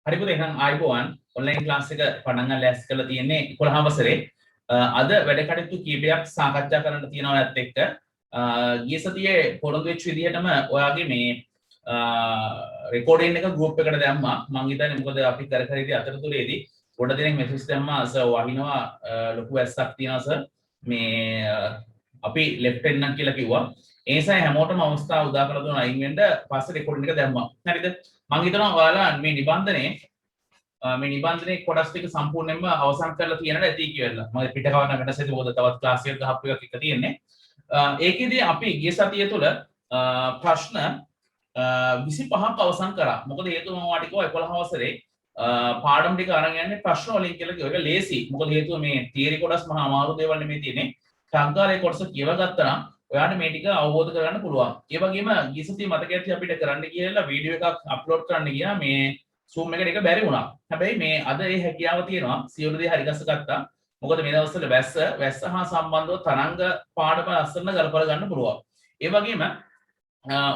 හරි පුතේ එහෙනම් ආයිබෝවන් ඔන්ලයින් ක්ලාස් එක පටන් ගන්න ලෑස්ති කරලා තියෙන්නේ 11 වසරේ අද වැඩ කටයුතු කීපයක් සාකච්ඡා කරන්න තියෙනවා ඒත් එක්ක ගිය සතියේ පොරොන්දු වෙච්ච විදිහටම ඔයාගේ මේ රෙකෝඩින් එක ගෲප් එකට දැම්මා මම හිතන්නේ මොකද අපි කර කර ඉදී අතරතුරේදී ගොඩ දෙනෙක් මෙසේජ් දැම්මා සර් වහිනවා ලොකු වැස්සක් තියෙනවා සර් මේ අපි ලෙෆ්ට් එන්නම් කියලා කිව්වා ඒ නිසා හැමෝටම අවස්ථාව උදා කරලා දුන්නා අයින් වෙන්න පස්සේ රෙකෝඩින් එක දැම්මා හරිද මම හිතනවා ඔයාලා මේ නිබන්ධනයේ කොටස් ටික සම්පූර්ණයෙන්ම අවසන් කරලා තියෙනට ඇති කියලා. මම පිට කවන්න වෙනසෙදි මොකද තවත් ක්ලාස් එකක් ගහපු එකක් එක තියෙන්නේ. ඒකෙදී අපි ගිය සතිය තුල ප්‍රශ්න 25ක් අවසන් කරා. මොකද හේතුව මම වාට කිව්වා 11 වසරේ පාඩම් ටික අරන් යන්නේ ප්‍රශ්න වලින් කියලා කිව්වා. ඒක ලේසි. මොකද හේතුව මේ තියරි කොටස් මහා අමාරු දේවල් නෙමෙයි තියෙන්නේ. සංකාරයේ කොටස කියව ගත්තා නම් ඔයාට මේ ටික අවබෝධ කරගන්න පුළුවන්. ඒ වගේම ගිය සතියේ මතක ඇති අපිට කරන්න කියලා වීඩියෝ එකක් අප්ලෝඩ් කරන්න ගියා මේ Zoom එකට එක බැරි වුණා. හැබැයි මේ අද ඒ හැකියාව තියෙනවා. සියලු දේ හරි ගස්ස ගත්තා. මොකද මේ දවස්වල වැස්ස හා සම්බන්ධව තරංග පාඩම ලස්සන ගලපලා ගන්න පුළුවන්. ඒ වගේම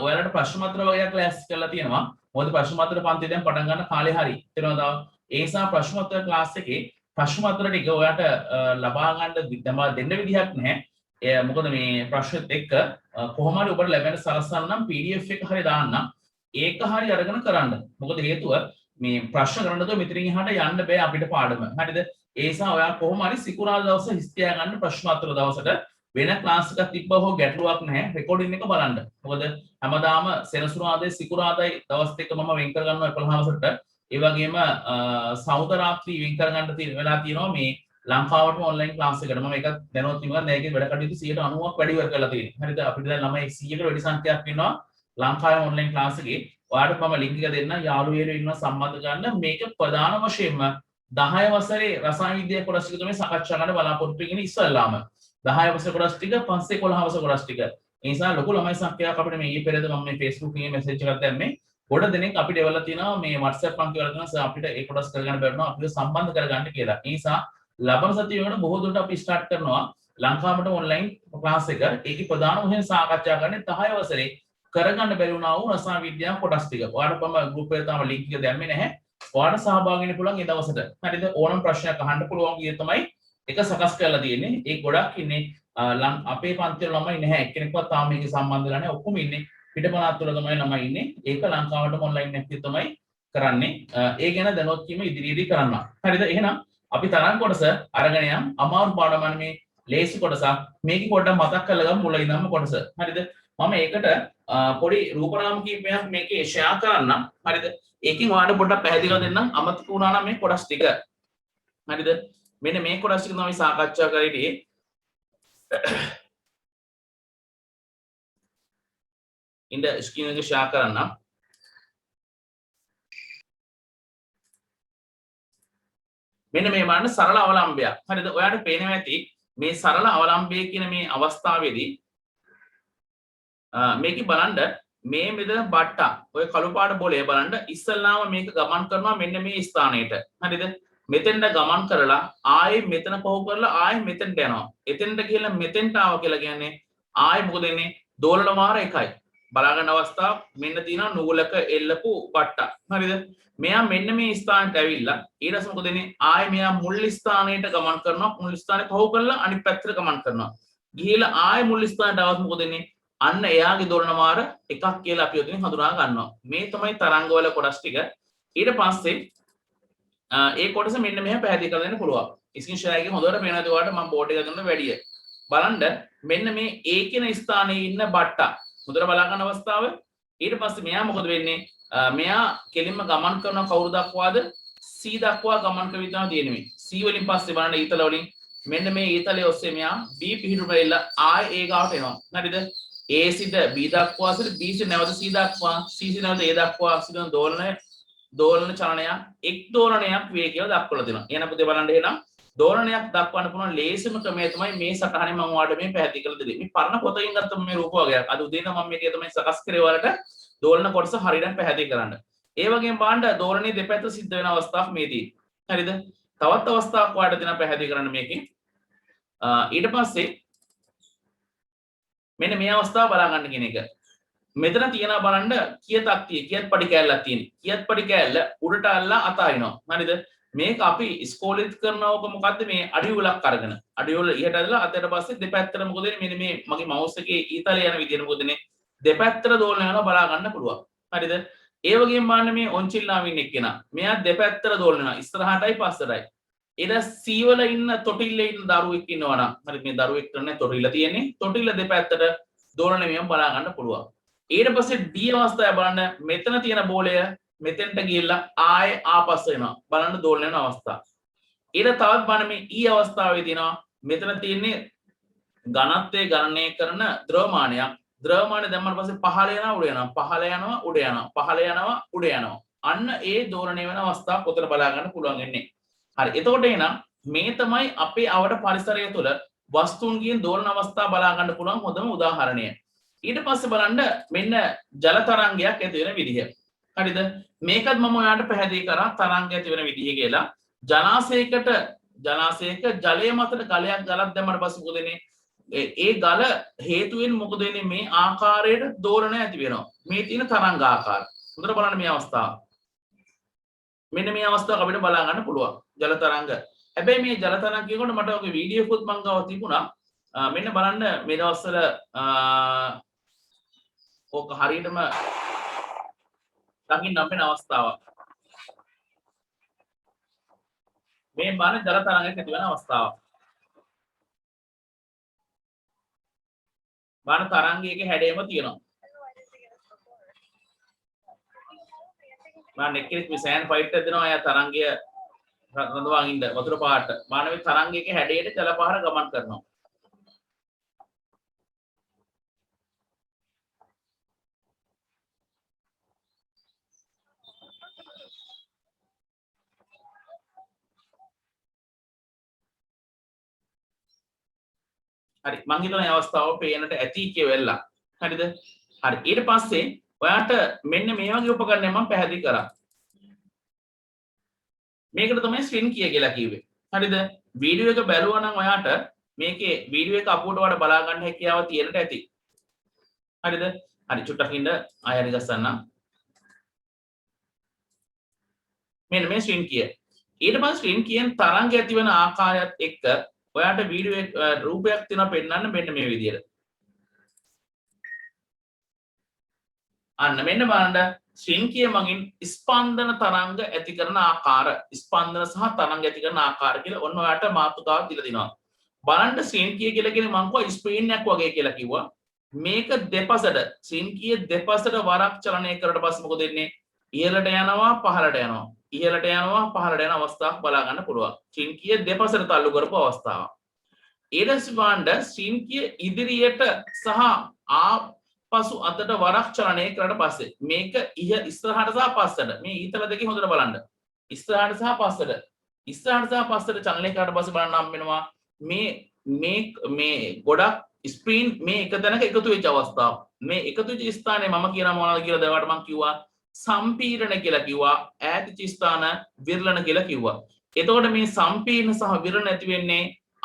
ඔයාලට ප්‍රශ්න පත්‍ර වගේක් ක්ලාස් කරලා තියෙනවා. මොකද ප්‍රශ්න පත්‍ර පන්ති දැන් පටන් ගන්න කාලේ හරි. තේරෙනවද? ඒ නිසා ප්‍රශ්න පත්‍ර ක්ලාස් එකේ ප්‍රශ්න පත්‍ර ටික ඔයාලට ලබා ගන්න දෙන්න විදිහක් නැහැ. මොකද මේ ප්‍රශ්නෙත් එක්ක කොහොම හරි ඔබට ලැබෙන සලස්සන්නම් PDF එක හරි දාන්න. ඒක හරි අරගෙන කරන්න. මොකද හේතුව මේ ප්‍රශ්න කරනකොට මෙතනින් එහාට යන්න බෑ අපිට පාඩම. හරිද? ඒ නිසා ඔයා කොහොම හරි සිකුරාදා දවස හිස් තියා ගන්න ප්‍රශ්න පත්‍ර දවසට වෙන ක්ලාස් එකක් තිබ්බ හෝ ගැටලුවක් නැහැ. රෙකෝඩින් එක බලන්න. මොකද හැමදාම සෙනසුරාදායි සිකුරාදායි දවස් දෙක මම වෙන් කර ගන්නවා 11 වසරට. ඒ වගේම සෞද රාත්‍රී වෙන් කර ගන්න තියෙන වෙලා තියෙනවා මේ ලංකාවටම ඔන්ලයින් ක්ලාස් එකට. මම ඒක දැනුවත් නිකන් ඒකේ වැඩ කටයුතු 90%ක් වැඩි ඉවර කරලා තියෙනවා. හරිද? අපිට දැන් ළමයි 100කට වැඩි සංඛ්‍යාවක් ඉන්නවා ලංකාවේ ඔන්ලයින් ක්ලාස් එකේ. ඔයාලට මම ලින්ක් එක දෙන්න යාළුවෝ ඉන්නවා සම්බන්ධ ගන්න. මේක ප්‍රධාන වශයෙන්ම 10 වසරේ රසායන විද්‍යාව කොටස් ටික තමයි සාකච්ඡා කරන්න බලාපොරොත්තු වෙන්නේ ඉස්සෙල්ලාම. 10 වසර කොටස් ටික පස්සේ 11 වසර කොටස් ටික. ඒ නිසා ලොකු ළමයි සංඛ්‍යාවක් අපිට මේ ඊයේ පෙරේද මම මේ Facebook එකේ මැසේජ් එකක් දැම්මේ. ගොඩ දෙනෙක් අපිට එවලා තියෙනවා මේ WhatsApp පන්ති වල තියෙනවා සර් අපිට ඒ කොටස් කරගන්න බැරිනවා අපිට සම්බන්ධ කරගන්න කියලා. ඒ නිසා ලබන සතිය වෙනකොට බොහෝ දුරට අපි ස්ටාර්ට් කරනවා ලංකාවට ඔන්ලයින් ක්ලාස් එක. ඒකේ ප්‍රධාන වශයෙන් සාකච්ඡා කරන්නේ 10 වසරේ කරගන්න බැරි වුණා වූ රසායන විද්‍යාව කොටස් ටික. ඔයාලට මම ගෲප් එකට තාම ලින්ක් එක දැම්මේ නැහැ. ඔයාලට සහභාගී වෙන්න පුළුවන් ඒ දවසට. හරිද? ඕනම ප්‍රශ්නයක් අහන්න පුළුවන් විදිය තමයි එක සකස් කරලා තියෙන්නේ. ඒ ගොඩක් ඉන්නේ අපේ පන්ති වල ළමයි නැහැ. එක්කෙනෙක්වත් තාම මේක සම්බන්ධ වෙලා නැහැ. ඔක්කොම ඉන්නේ පිටපණාත් වල තමයි ළමයි ඉන්නේ. ඒක ලංකාවට ඔන්ලයින් එකක් තමයි කරන්නේ. ඒ ගැන දැනුවත් වීම ඉදිරියේදී කරන්න. හරිද? එහෙනම් අපි තරම් කොටස අරගෙන යම් අමාරු පාඩම මේ ලේසි කොටසක් මේක පොඩ්ඩක් මතක් කරලා ගමු මුල ඉඳන්ම කොටස. හරිද? මම ඒකට පොඩි රූපනාම කීපයක් මේකේ ෂෙයා කරන්නම්. හරිද? ඒකෙන් ඔයාලට පොඩ්ඩක් පැහැදිලි කරලා දෙන්නම්. අමතක වුණා නම් මේ කොටස් ටික. හරිද? මෙන්න මේ කොටස් ටික තමයි සාකච්ඡා කරේදී. ඉන්න ස්ක්‍රීන් එක ෂෙයා කරන්නම්. මෙන්න මේ වань සරල අවලම්බයක්. හරිද? ඔයාලට පේනවා ඇති මේ සරල අවලම්බය කියන මේ අවස්ථාවේදී මේක බලන්න මේ මෙතන බට්ටා ඔය කළු පාට බෝලේ බලන්න ඉස්සල්ලාම මේක ගමන් කරනවා මෙන්න මේ ස්ථානයට. හරිද? මෙතෙන්ට ගමන් කරලා ආයේ මෙතන පහු කරලා ආයේ මෙතෙන්ට යනවා. එතෙන්ට කියලා මෙතෙන්ට ආව කියලා කියන්නේ ආයේ මොකද වෙන්නේ? දෝලන වාර එකයි. බලා ගන්න අවස්ථාව මෙන්න තියෙනවා නූලක එල්ලපු බට්ටා. හරිද? මෙයා මෙන්න මේ ස්ථානට ඇවිල්ලා ඊට පස්සේ මොකද වෙන්නේ? ආයේ මෙයා මුල් ස්ථානයට ගමන් කරනවා. මුල් ස්ථානේ පහු කරලා අනිත් පැත්තට ගමන් කරනවා. ගිහිලා ආයේ මුල් ස්ථානට આવත් මොකද වෙන්නේ? අන්න එයාගේ දෝලන වාර එකක් කියලා අපි ඔතනින් හඳුනා ගන්නවා. මේ තමයි තරංගවල කොටස් ටික. ඊට පස්සේ ඒ කොටස මෙන්න මෙහෙම පැහැදිලි කරලා දෙන්න පුළුවන්. ස්ක්‍රීන් ෂෙයාර් එකේ හොඳට පේනවා ඒකට මම බෝඩ් එක ගන්න වැඩිය. බලන්න මෙන්න මේ A කියන ස්ථානයේ ඉන්න බට්ටා. හොඳට බලා ගන්න අවස්ථාව. ඊට පස්සේ මෙයා මොකද වෙන්නේ? මෙයා කෙලින්ම ගමන් කරන කවුරු දක්වාද? C දක්වා ගමන් කරවිතනවා තියෙන්නේ. C වලින් පස්සේ බලන්න ඊතල වලින් මෙන්න මේ ඊතලයේ ඔස්සේ මෙයා B පිහිටුම වෙලා ආයේ A ගාවට එනවා. හරිද? A සිට B දක්වා සිට B සිට නැවත C දක්වා C සිට නැවත A දක්වා සිටින දෝලන චලනයක් එක් දෝලනයක් වේගය දක්වලා දෙනවා. එහෙනම් පුතේ බලන්න එහෙනම් දෝලනයක් දක්වන්න පුළුවන් ලේසිම ක්‍රමය තමයි මේ සටහනේ මම ඔයාලට මේ පැහැදිලි කරලා දෙන්නේ. මේ පරණ පොතකින් ගත්තම මේ රූප වගේක්. අද උදේ ඉඳන් මම මේක තමයි සකස් කරේ ඔයාලට දෝලන කොටස හරියට පැහැදිලි කරන්න. ඒ වගේම බලන්න දෝලනයේ දෙපැත්ත සිද්ධ වෙන අවස්ථාවක් මේදී. හරිද? තවත් අවස්ථාවක් ඔයාලට දෙනවා පැහැදිලි කරන්න මේකේ. ඊට පස්සේ මෙන්න මේ අවස්ථාව බලා ගන්න කියන එක. මෙතන තියෙනවා බලන්න කීයටක් තියෙයි කීයත් පඩි කෑල්ලක් තියෙන්නේ. කීයත් පඩි කෑල්ල උඩට අල්ලලා අතාරිනවා. හරිද? මේක අපි ඉස්කෝලේත් කරනවක මොකද්ද මේ අඩියුලක් අරගෙන. අඩියුල ඉහට ඇදලා අතට පස්සේ දෙපැත්තට මොකද වෙන්නේ? මෙන්න මේ මගේ මවුස් එකේ ඊතලේ යන විදිහට මොකද වෙන්නේ? දෙපැත්තට දෝලන යනවා බලා ගන්න පුළුවන්. හරිද? ඒ වගේම බලන්න මේ ඔන්චිල්ලාමින් එක්කෙනා. මෙයා දෙපැත්තට දෝලන යනවා. ඉස්සරහටයි පස්සටයි. එද සීවල ඉන්න තොටිල්ලේ ඉන්න දරුවෙක් ඉන්නවා නම් හරි මේ දරුවෙක් කරන්නේ තොටිල්ල තියෙන්නේ. තොටිල්ල දෙපැත්තට දෝලන මෙයන් බලා ගන්න පුළුවන්. ඊට පස්සේ D අවස්ථාව බලන්න මෙතන තියෙන බෝලය මෙතෙන්ට ගිහිල්ලා ආයේ ආපස්සට එනවා. බලන්න දෝලන වෙන අවස්ථාව. ඊට තවත් බලන්න මේ E අවස්ථාවේ තියෙනවා මෙතන තියෙන්නේ ඝනත්වයේ ගණනය කරන ද්‍රව්‍යමානයක්. ද්‍රව්‍යමානය දැම්මම පස්සේ පහළ යනවා උඩ යනවා. පහළ යනවා උඩ යනවා. පහළ යනවා උඩ යනවා. අන්න ඒ දෝලණය වෙන අවස්ථාව පොතට බලා ගන්න පුළුවන් වෙන්නේ. හරි. එතකොට එහෙනම් මේ තමයි අපේ අවඩ පරිසරය තුළ වස්තුන්ගේ දෝලන අවස්ථා බලා ගන්න පුළුවන් හොඳම උදාහරණය. ඊට පස්සේ බලන්න මෙන්න ජල තරංගයක් ඇති වෙන විදිහ. හරිද? මේකත් මම ඔයාලට පැහැදිලි කරා තරංගය ඇති වෙන විදිහ කියලා. ජලාශයක ජලය මතට ගලයක් ගලක් දැම්මට පස්සේ මොකද වෙන්නේ? ඒ ගල හේතුවෙන් මොකද වෙන්නේ? මේ ආකාරයට දෝලනය ඇති වෙනවා. මේ තියෙන තරංග ආකාර. හොඳට බලන්න මේ අවස්ථාව. මෙන්න මේ අවස්ථාව අපිට බලා ගන්න පුළුවන්. ජල තරංග. හැබැයි මේ ජල තරංග කියනකොට මට ඔගේ වීඩියෝ එකකුත් මං ගාව තිබුණා. මෙන්න බලන්න මේ දවස්වල ඕක හරියටම දකින්න අපේ අවස්ථාවක්. මේ බලන්න ජල තරංගයක් ඇති වෙන අවස්ථාවක්. බලන්න තරංගයේ හැඩයම තියෙනවා. මම නෙක්කෙත් මේ සෑන් ෆයිට් එක දෙනවා අය තරංගය රඳවාගෙන ඉන්න වතුර පාට. මානව තරංගයේ හැඩයට ජල පහර ගමන් කරනවා. හරි මං හිතන අවස්ථාව පේනට ඇති කියලා. හරිද? හරි ඊට පස්සේ ඔයාට මෙන්න මේ වගේ උපකරණයක් මම පැහැදිලි කරා. මේකට තමයි ස්ක්‍රීන් කියලා කිව්වේ. හරිද? වීඩියෝ එක බැලුවා නම් ඔයාට මේකේ වීඩියෝ එක අපුවට වඩා බලා ගන්න හැකියාව තියෙනට ඇති. හරිද? හරි චුට්ටක් ඉන්න ආය හරි ගස්සන්න. මෙන්න මේ ස්ක්‍රීන් කිය. ඊට පස්සේ ස්ක්‍රීන් කියෙන් තරංග ඇති වෙන ආකාරයත් එක්ක ඔයාට වීඩියෝ රූපයක් තියෙනවා පෙන්නන්න මෙන්න මේ විදිහට. අන්න මෙන්න බලන්න ස්ක්‍රීන් කිය මගින් ස්පන්දන තරංග ඇති කරන ආකාර ස්පන්දන සහ තරංග ඇති කරන ආකාර කියලා ඔන්න ඔයාට මාතෘකාවක් දීලා දිනවා. බලන්න ස්ක්‍රීන් කිය කියලා කියන්නේ මම කිව්වා ස්ක්‍රීන් එකක් වගේ කියලා කිව්වා. මේක දෙපසට ස්ක්‍රීන් කිය දෙපසට වරක් චලනය කරලා පස්සේ මොකද වෙන්නේ? ඉහළට යනවා පහළට යනවා. ඉහළට යනවා පහළට යන අවස්ථාවක් බලා ගන්න පුළුවන්. ස්ක්‍රීන් කිය දෙපසට තල්ලු කරපු අවස්ථාව. ඊට පස්සේ ස්ක්‍රීන් කිය ඉදිරියට සහ ආපසු අතට වරක් චලනය කරලා පස්සේ මේක ඉස්සරහට සහ පස්සට මේ ඊතල දෙකේ හොඳට බලන්න. ඉස්සරහට සහ පස්සට චලනය කරලා පස්සේ බලන්න හම් වෙනවා මේ ගොඩක් ස්ක්‍රීන් මේ එක තැනක එකතු වෙච්ච අවස්ථාව. මේ එකතු වෙච්ච ස්ථානයේ මම කියනවා මොනවද කියලා දැවට මම කිව්වා සම්පීඩන කියලා කිව්වා. ඈත ස්ථාන විරලන කියලා කිව්වා. එතකොට මේ සම්පීඩන සහ විරලන ඇති වෙන්නේ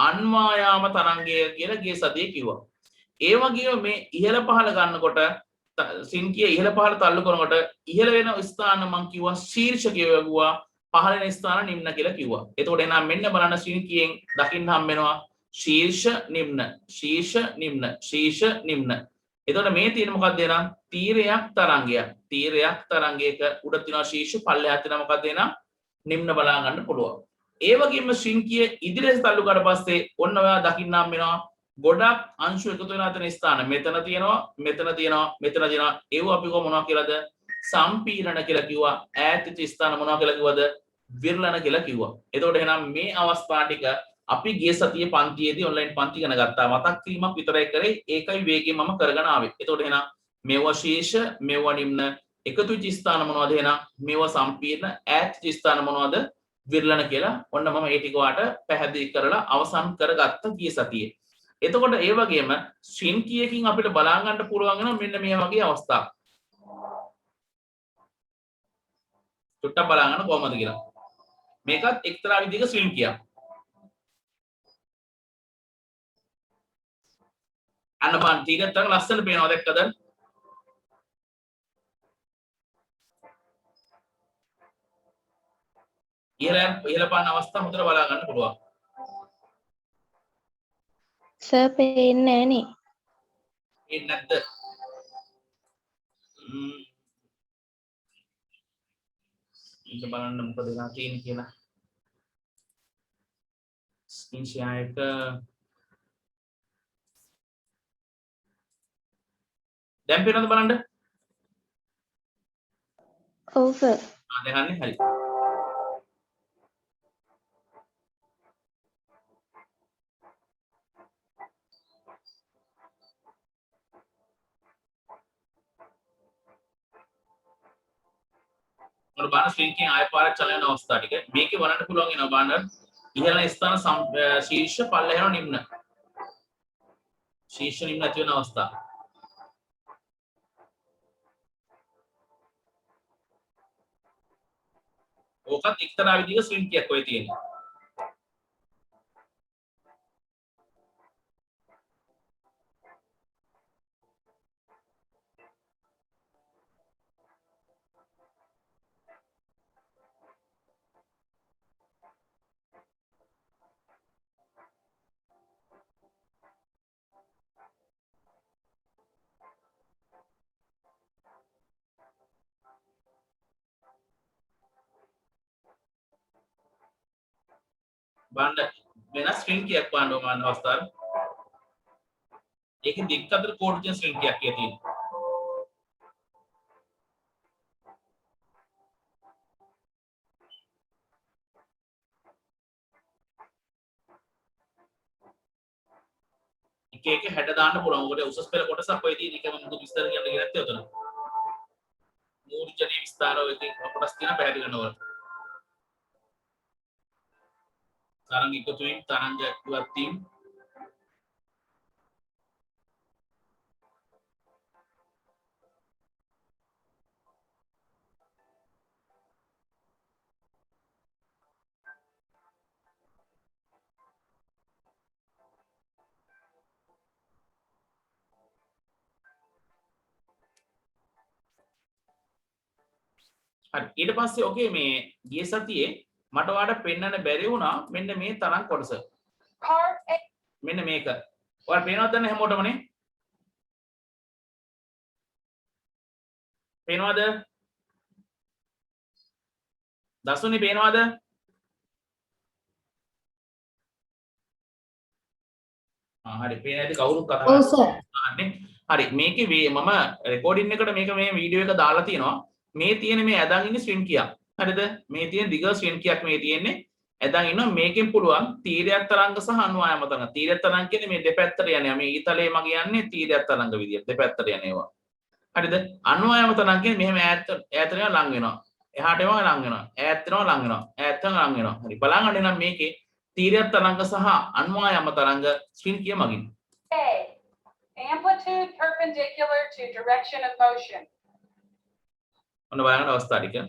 අන්වායාම තරංගය කියලා ගිය සතියේ කිව්වා. ඒ වගේම මේ ඉහළ පහළ ගන්නකොට සින්කිය ඉහළ පහළ තල්ලු කරනකොට ඉහළ වෙන ස්ථාන මම කිව්වා ශීර්ෂ කියවුවා පහළ වෙන ස්ථාන නිම්න කියලා කිව්වා. එතකොට එනම් මෙන්න බලන්න සින්කියෙන් දකින්න හම් වෙනවා ශීර්ෂ නිම්න ශීර්ෂ නිම්න ශීර්ෂ නිම්න. එතකොට මේ තියෙන මොකක්ද එනම් තීරයක් තරංගයක්. තීරයක් තරංගයක උඩ තියෙනවා ශීර්ෂ පල්ලෙහාට තියෙනවා මොකක්ද එනම් නිම්න බලා ගන්න පුළුවන්. ඒ වගේම සින්කිය ඉදිරියට තල්ලු කරලා පස්සේ ඔන්න ඔයා දකින්න හම් වෙනවා ගොඩක් අංශු එකතු වෙන අතර ස්ථාන මෙතන තියෙනවා මෙතන තියෙනවා මෙතන තියෙනවා ඒව අපි කො මොනවා කියලාද සම්පීඩන කියලා කිව්වා. ඈත ස්ථාන මොනවා කියලා කිව්වද විරලන කියලා කිව්වා. එතකොට එහෙනම් මේ අවස්ථා ටික අපි ගිය සතියේ පන්තියේදී ඔන්ලයින් පන්ති ඉගෙන ගත්තා. මතක් කිරීමක් විතරයි කරේ. ඒකයි වේගයෙන් මම කරගෙන ආවේ. එතකොට එහෙනම් මේවා ශීර්ෂ මේවා නිම්න එකතු වෙච්ච ස්ථාන මොනවද එහෙනම් මේවා සම්පීර්ණ ඈත ස්ථාන මොනවද විරලන කියලා ඔන්න මම ඒ ටික වාට පැහැදිලි කරලා අවසන් කරගත්ත ගිය සතියේ. එතකොට ඒ වගේම ස්ක්‍රීන් කීයකින් අපිට බලා ගන්න පුළුවන් වෙනවා මෙන්න මේ වගේ අවස්ථා. චුට්ටක් බලා ගන්න කොහොමද කියලා. මේකත් එක්තරා විදිහක ස්ක්‍රීන් කීයක්. අන්න බලන්න ටිකක් තරම් ලස්සන පේනවා දැක්කද? ඉහළ පාන අවස්ථා හොඳට බලා ගන්න පුළුවන්. සර් පේන්නේ නැහනේ. පේන්නේ නැද්ද? ඉන්න බලන්න මොකද වෙලා තියෙන්නේ කියලා. ස්ක්‍රීන් ෂෙයා එක දැන් පේනවද බලන්න? ඔව් සර්. දැන් හන්නේ හරි. और बाण स्क्रीन के आय पारक चलने अवस्था टिक මේකේ වරන්න පුළුවන් වෙනවා බලන්න ඉහළ ස්ථාන ශීර්ෂ පල්ලෙහාන නිම්න ශීර්ෂ නිම්න ඇති වෙන අවස්ථා ඕකත් එක්තරා විදිහක ස්ක්‍රීන් කීයක් ඔය තියෙනවා බලන්න වෙනස් ස්ක්‍රීන් කීයක් බලන්න ඕන අවස්ථාවේ ඒකෙන් දෙක අතර කෝඩ් කියන ස්ක්‍රීන් කීයක් තියෙනවා එක හැඩ දාන්න පුළුවන්. ඔකට උසස් පෙළ කොටසක් ඔය තියෙන එක මම මුදු විස්තර කියන්න ගියේ නැත්තේ උතන. මූර්ජනීය විස්තර ඔය තියෙන කොටස් තියෙන පැහැදිලි කරනවා. තරංග එකතු වීම තරංග ඉවත් වීම හරි ඊට පස්සේ ඔකේ මේ ගිය සතියේ මට ඔයාලට පෙන්වන්න බැරි වුණා මෙන්න මේ තරංග කොටස. මෙන්න මේක. ඔයාලා පේනවද නැත්නම් හැමෝටමනේ? පේනවද? දසුනි පේනවද? හරි පේන ඇති කවුරුත් කතා කරන්නේ. හරි මේකේ මම රෙකෝඩින් එකට මේක මේ වීඩියෝ එක දාලා තියෙනවා. මේ තියෙන මේ ඇදන් ඉන්නේ ස්ක්‍රීන් කියක්. හරිද? මේ තියෙන දිග ස්ක්‍රීන් කියක් මේ තියෙන්නේ. ඇදන් ඉන්නවා මේකෙන් පුළුවන් තීරයක් තරංග සහ අනුආයම තරංග. තීරයක් තරංග කියන්නේ මේ දෙපැත්තට යන්නේ. මේ ඊතලයේ මගේ යන්නේ තීරයක් තරංග විදියට දෙපැත්තට යන ඒවා. හරිද? අනුආයම තරංග කියන්නේ මෙහෙම ඈතට යනවා ලඟ වෙනවා. එහාට එනවා ලඟ වෙනවා. ඈත වෙනවා ලඟ වෙනවා. ඈත වෙනවා ලඟ වෙනවා. හරි බලන්න නම් මේකේ තීරයක් තරංග සහ අනුආයම තරංග ස්ක්‍රීන් කිය මගින්. A. Amplitude perpendicular to direction of motion. ඔන්න බලන්න අවස්ථාව ටික.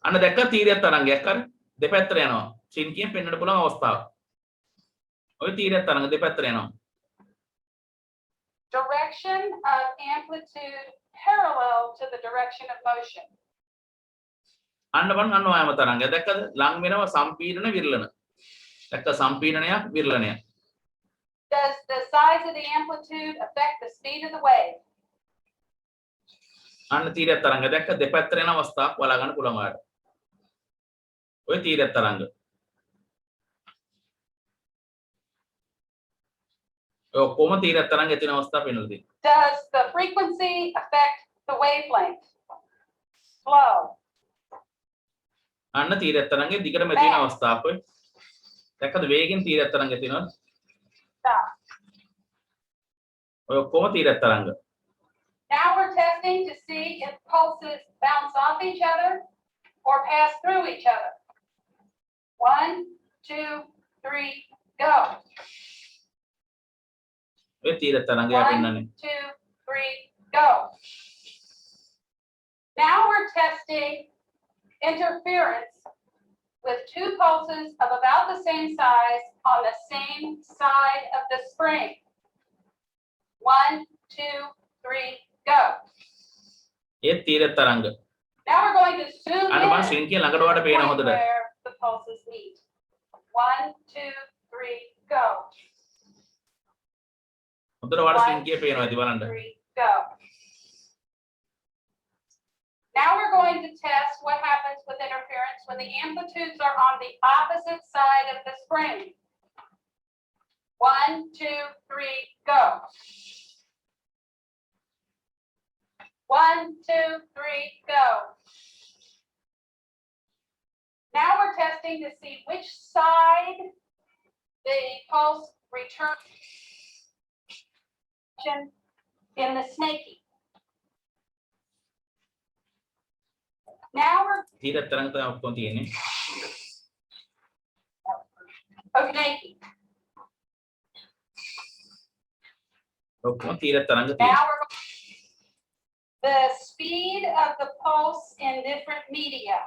අන්න දැක්ක තීරයක් තරංගයක් හරි දෙපැත්තට යනවා. ස්ක්‍රීන් කියෙන් පෙන්වන්න පුළුවන් අවස්ථාව. ඔය තීරයක් තරංග දෙපැත්තට යනවා. Direction of amplitude parallel to the direction of motion. අන්න බලන්න අනුආයම තරංගය දැක්කද? ලං වෙනවා සම්පීඩන විරලන. දැක්ක සම්පීඩනයක් විරලනයක්. Does the size of the amplitude affect the speed of the wave? අන්න තීරයක් තරංග දැක්ක දෙපැත්තට යන අවස්ථාවක් බලා ගන්න පුළුවන් ඔයාලට. ඔය තීරයක් තරංග. ඔය කොහොම තීරයක් තරංග ඇතින අවස්ථාව පෙන්වලා තියෙනවා. Does the frequency affect the wavelength? Flow. අන්න තීරයක් තරංගේ දිගටම තියෙන අවස්ථාවක් ඔය. දැක්කද වේගෙන් තීරයක් තරංග ඇතිනවා. Stop. ඔය කොහොම තීරයක් තරංග. Now we're testing to see if pulses bounce off each other or pass through each other. 1, 2, 3, go. ඔය තීරයක් තරංගය 1, පෙන්වන්නේ. 2, 3, go. Now we're testing interference with two pulses of about the same size on the same side of the spring. 1, 2, 3, go. ඒ තීරයක් තරංග. Now we're going to zoom අන්න බලන්න in screen එකේ ළඟට වට පේන හොඳට. where the pulses meet. 1, 2, 3, go. හොඳට වාට 1, ස්ක්‍රීන් එකේ පේනවා 2, ඇති බලන්න. 3, go. Now we're going to test what happens with interference when the amplitudes are on the opposite side of the spring. 1, 2, 3, go. 1, 2, 3, go. Now we're testing to see which side the pulse returns in the snaky. Now we're තීර තරංග තමයි ඔක්කොම තියෙන්නේ. snaky. ඔක්කොම තීර තරංග Now තියෙන්නේ. we're the speed of the pulse in different media.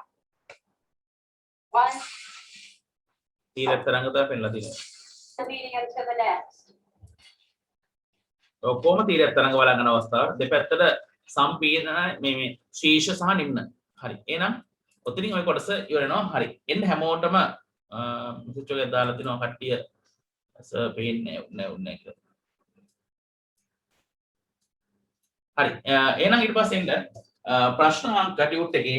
1 තීර තරංග තමයි පෙන්නලා තියෙන්නේ. medium to the next. ඔක්කොම තීර තරංග බලන අවස්ථාව දෙපැත්තට සම්පීඩන මේ ශීර්ෂ සහ නිම්න. හරි. එහෙනම් ඔතනින් ওই කොටස ඉවර වෙනවා. හරි. එන්න හැමෝටම මෙසේජ් එකක් දාලා තිනවා කට්ටිය සර් පේන්නේ නැහැ කියලා. හරි. එහෙනම් ඊට පස්සේ එන්න ප්‍රශ්න අංක ටියුට් එකේ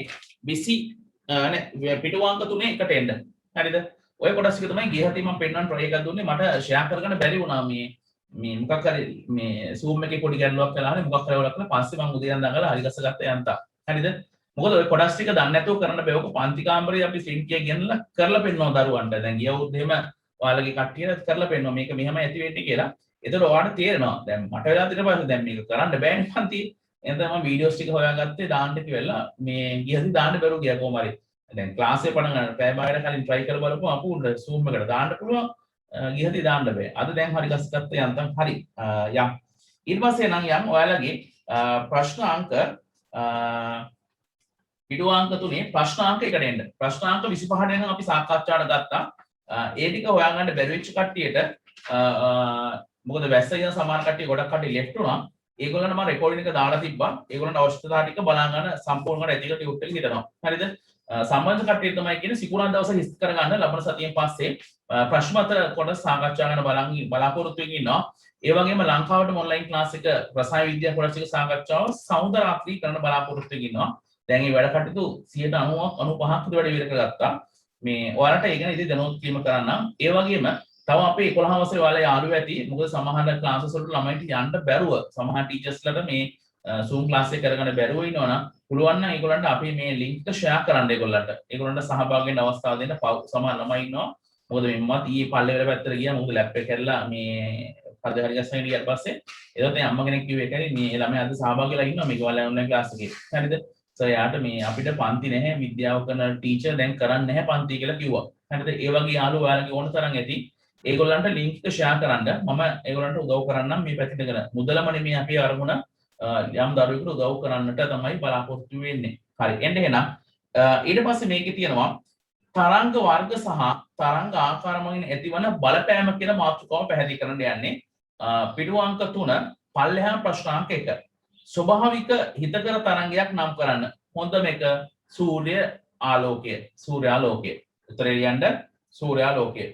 20 පිටු අංක 3 එකට එන්න. හරිද? ඔය කොටස් ටික තමයි ගිය හතේ මම පෙන්වන්න try එකක් දුන්නේ. මට ෂෙයා කරගන්න බැරි වුණා මේ මොකක් හරි මේ Zoom එකේ පොඩි ගැටලුවක් වෙලා හරි මොකක් හරි වලක් නේ පස්සේ මම උදේ ඉඳන් දඟලා හරි ගස්සගත්ත යන්තා. හරිද? මොකද ඔය කොටස් ටික දන්නේ නැතුව කරන්න බෑ. ඔක පන්ති කාමරේ අපි ස්ක්‍රීන් එකේ ගෙනලා කරලා පෙන්නනවා දරුවන්ට. දැන් ගිය අවුරුද්දේ එහෙම ඔයාලගේ කට්ටියට කරලා පෙන්නනවා මේක මෙහෙම ඇති වෙන්නේ කියලා. ඒතර ඔයාලට තේරෙනවා. දැන් මට වෙලා ඊට පස්සේ දැන් මේක කරන්න බෑනේ පන්ති. එහෙනම් තමයි මම වීඩියෝස් ටික හොයාගත්තේ දාන්න කියලා මේ ගියදී දාන්න බැරුව ගියා කොහොම හරි. දැන් ක්ලාස් එක පටන් ගන්න පැය භාගයකට කලින් try කරලා බලපුවම අපුඩ Zoom එකට දාන්න පුළුවන්. ගියදී දාන්න බෑ. අද දැන් හරි ගස්සගත්ත යන්තම් හරි. යම්. ඊට පස්සේ නම් යම් ඔයාලගේ ප්‍රශ්න අංක පිටු අංක 3 ප්‍රශ්න අංක එකට එන්න. ප්‍රශ්න අංක 25ට නම් අපි සාකච්ඡාට ගත්තා. ඒ ටික හොයාගන්න බැරි වෙච්ච කට්ටියට මොකද වැස්ස කියන සමාන කට්ටිය ගොඩක් කට්ටිය left වුණා. ඒගොල්ලන්ට මම රෙකෝඩින් එක දාලා තිබ්බා. ඒගොල්ලන්ට අවශ්‍යතා ටික බලා ගන්න සම්පූර්ණ කරලා ඇතික ටියුට් එක හිටනවා. හරිද? සම්බන්ධ කට්ටිය තමයි කියන්නේ සිකුරාදා දවසේ හිස් කරගන්න ලබන සතියෙන් පස්සේ ප්‍රශ්න මත කොටස් සාකච්ඡා කරන බලාපොරොත්තු වෙමින් ඉන්නවා. ඒ වගේම ලංකාවට ඔන්ලයින් ක්ලාස් එක රසායන විද්‍යා කොටස් එක සාකච්ඡාව සෞන්දර්ය රාත්‍රී කරන බලාපොරොත්තු වෙමින් ඉන්නවා. දැන් මේ වැඩ කටයුතු 90ක් 95ක් විතර වැඩ ඉවර කරගත්තා. මේ ඔයාලට ඒ ගැන ඉතින් දැනුවත් කිරීම කරන්න. ඒ වගේම තව අපේ 11 වසරේ ඔයාලා යාළුවෝ ඇති. මොකද සමහර ක්ලාසස් වලට ළමයින්ට යන්න බැරුව සමහර ටීචර්ස්ලාට මේ Zoom ක්ලාස් එක කරගන්න බැරුව ඉන්නවනම් පුළුවන් නම් ඒගොල්ලන්ට අපි මේ link එක share කරන්න ඒගොල්ලන්ට. ඒගොල්ලන්ට සහභාගී වෙන්න අවස්ථාව දෙන්න සමහර ළමයි ඉන්නවා. මොකද මේ මමත් ඊයේ පල්ලෙවල පැත්තට ගියා. මොකද ලැප් එක කරලා මේ පද හරි ගස්සගෙන ගියාට පස්සේ එතකොට අම්ම කෙනෙක් කිව්වේ ඒකනේ මේ ළමයි අද සහභාගී වෙලා ඉන්නවා මේක ඔයාලා ඔන්ලයින් ක්ලාස් එකේ. හරිද? සර් යාට මේ අපිට පන්ති නැහැ විද්‍යාව කරන ටීචර් දැන් කරන්නේ නැහැ පන්ති කියලා කිව්වා. හරිද? ඒ වගේ යාළුවෝ ඔයාලගේ ඕන තරම් ඇති. ඒගොල්ලන්ට link එක share කරන්න මම ඒගොල්ලන්ට උදව් කරන්නම් මේ පැත්තට කරන. මුදලම නෙමෙයි අපි අරමුණ යම් දරුවෙකුට උදව් කරන්නට තමයි බලාපොරොත්තු වෙන්නේ. හරි. එන්න එහෙනම් ඊට පස්සේ මේකේ තියෙනවා තරංග වර්ග සහ තරංග ආකාර මගින් ඇතිවන බලපෑම කියන මාතෘකාව පැහැදිලි කරන්න යන්නේ. පිටු අංක 3 පල්ලෙහා ප්‍රශ්න අංක 1. ස්වභාවික හිතකර තරංගයක් නම් කරන්න. හොඳම එක සූර්ය ආලෝකය. සූර්යාලෝකය. උත්තරේ ලියන්න සූර්යාලෝකය.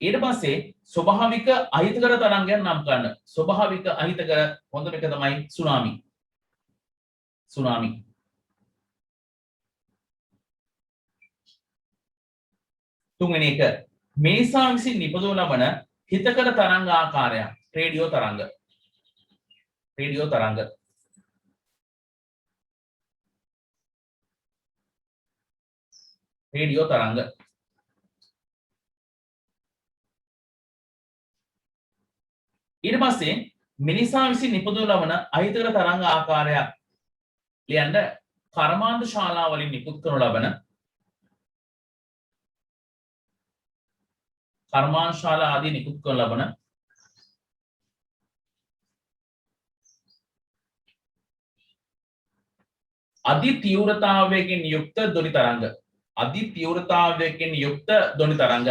ඊට පස්සේ ස්වභාවික අහිතකර තරංගයක් නම් කරන්න. ස්වභාවික අහිතකර හොඳම එක තමයි සුනාමි. සුනාමි. තුන්වෙනි එක මේසා විසින් නිපදව ලබන හිතකර තරංග ආකාරයක්. රේඩියෝ තරංග. රේඩියෝ තරංග. රේඩියෝ තරංග. ඊට පස්සේ මිනිසා විසින් නිපදව ලබන අහිතකර තරංග ආකාරයක් ලියන්න කර්මාන්ත ශාලාවලින් නිකුත් කරනු ලබන කර්මාන්ත ශාලා ආදී නිකුත් කරනු ලබන අධි තීව්‍රතාවයකින් යුක්ත ධ්වනි තරංග. අධි තීව්‍රතාවයකින් යුක්ත ධ්වනි තරංග.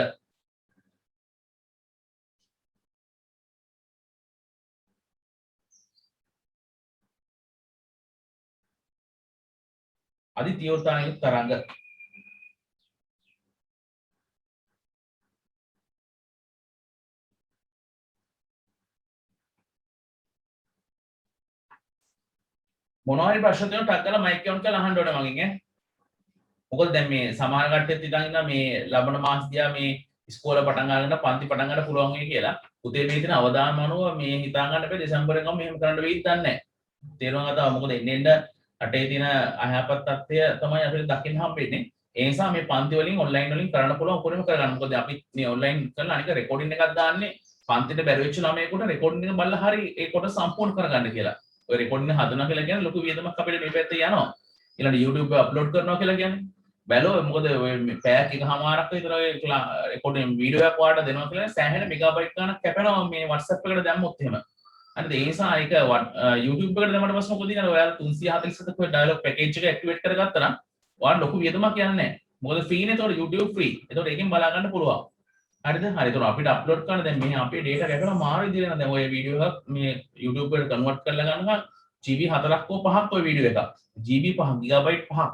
අධි තීව්‍රතාවයෙන් යුත් තරංග. මොනවා හරි ප්‍රශ්න තියෙනවා ටක් කරලා මයික් එක ඔන් කරලා අහන්න ඕනේ මගෙන් ඈ. මොකද දැන් මේ සමහර කට්ටියත් ඉඳන් ඉන්නවා මේ ලබන මාස දිහා මේ ඉස්කෝලේ පටන් ගන්න පන්ති පටන් ගන්න පුළුවන් වෙයි කියලා. උදේ මේ දින අවදානම අනුව මේ හිතා ගන්න බෑ දෙසැම්බරෙන් ගම මෙහෙම කරන්න වෙයිද දන්නේ නැහැ. තේරුම් ගත්තා මොකද එන්න රටේ තියෙන අයහපත් තත්ත්වය තමයි අපිට දකින්න හම්බෙන්නේ. ඒ නිසා මේ පන්ති වලින් ඔන්ලයින් වලින් කරන්න පුළුවන් උපරිම කරගන්න. මොකද අපි මේ ඔන්ලයින් කරලා අනික රෙකෝඩින් එකක් දාන්නේ පන්තිට බැරි වෙච්ච ළමයෙකුට රෙකෝඩින් එක බලලා හරි ඒ කොට සම්පූර්ණ කරගන්න කියලා. ඔය රෙකෝඩින් එක හදනවා කියලා කියන්නේ ලොකු වියදමක් අපිට මේ පැත්තේ යනවා. ඊළඟ YouTube එක අප්ලෝඩ් කරනවා කියලා කියන්නේ බැලුවා මොකද ඔය පැයක් එකමාරක් විතර ඔය රෙකෝඩින් වීඩියෝ එකක් වාට දෙනවා කියලා සෑහෙන මෙගාබයිට් ගණක් කැපෙනවා මේ WhatsApp එකට දැම්මොත් එහෙම. අනිත් ඒ නිසා ඒක YouTube එකට දැම්මට පස්සේ මොකද කියන්නේ ඔයාලා 347ක ඔය ඩයලොග් පැකේජ් එක ඇක්ටිවේට් කරගත්තා නම් ඔයාලා ලොකු වියදමක් යන්නේ නැහැ. මොකද ෆ්‍රී නේ. ඒතකොට YouTube ෆ්‍රී. ඒතකොට ඒකෙන් බලා ගන්න පුළුවන්. හරිද? හරි. ඒතකොට අපිට අප්ලෝඩ් කරන්න දැන් මේ අපේ data කැපෙනවා මාරු විදිහට නේද? දැන් ඔය වීඩියෝ එකක් මේ YouTube එකට කන්වර්ට් කරලා ගන්නවා GB 4ක් හෝ 5ක් ඔය වීඩියෝ එකක්. GB 5 GB 5ක්.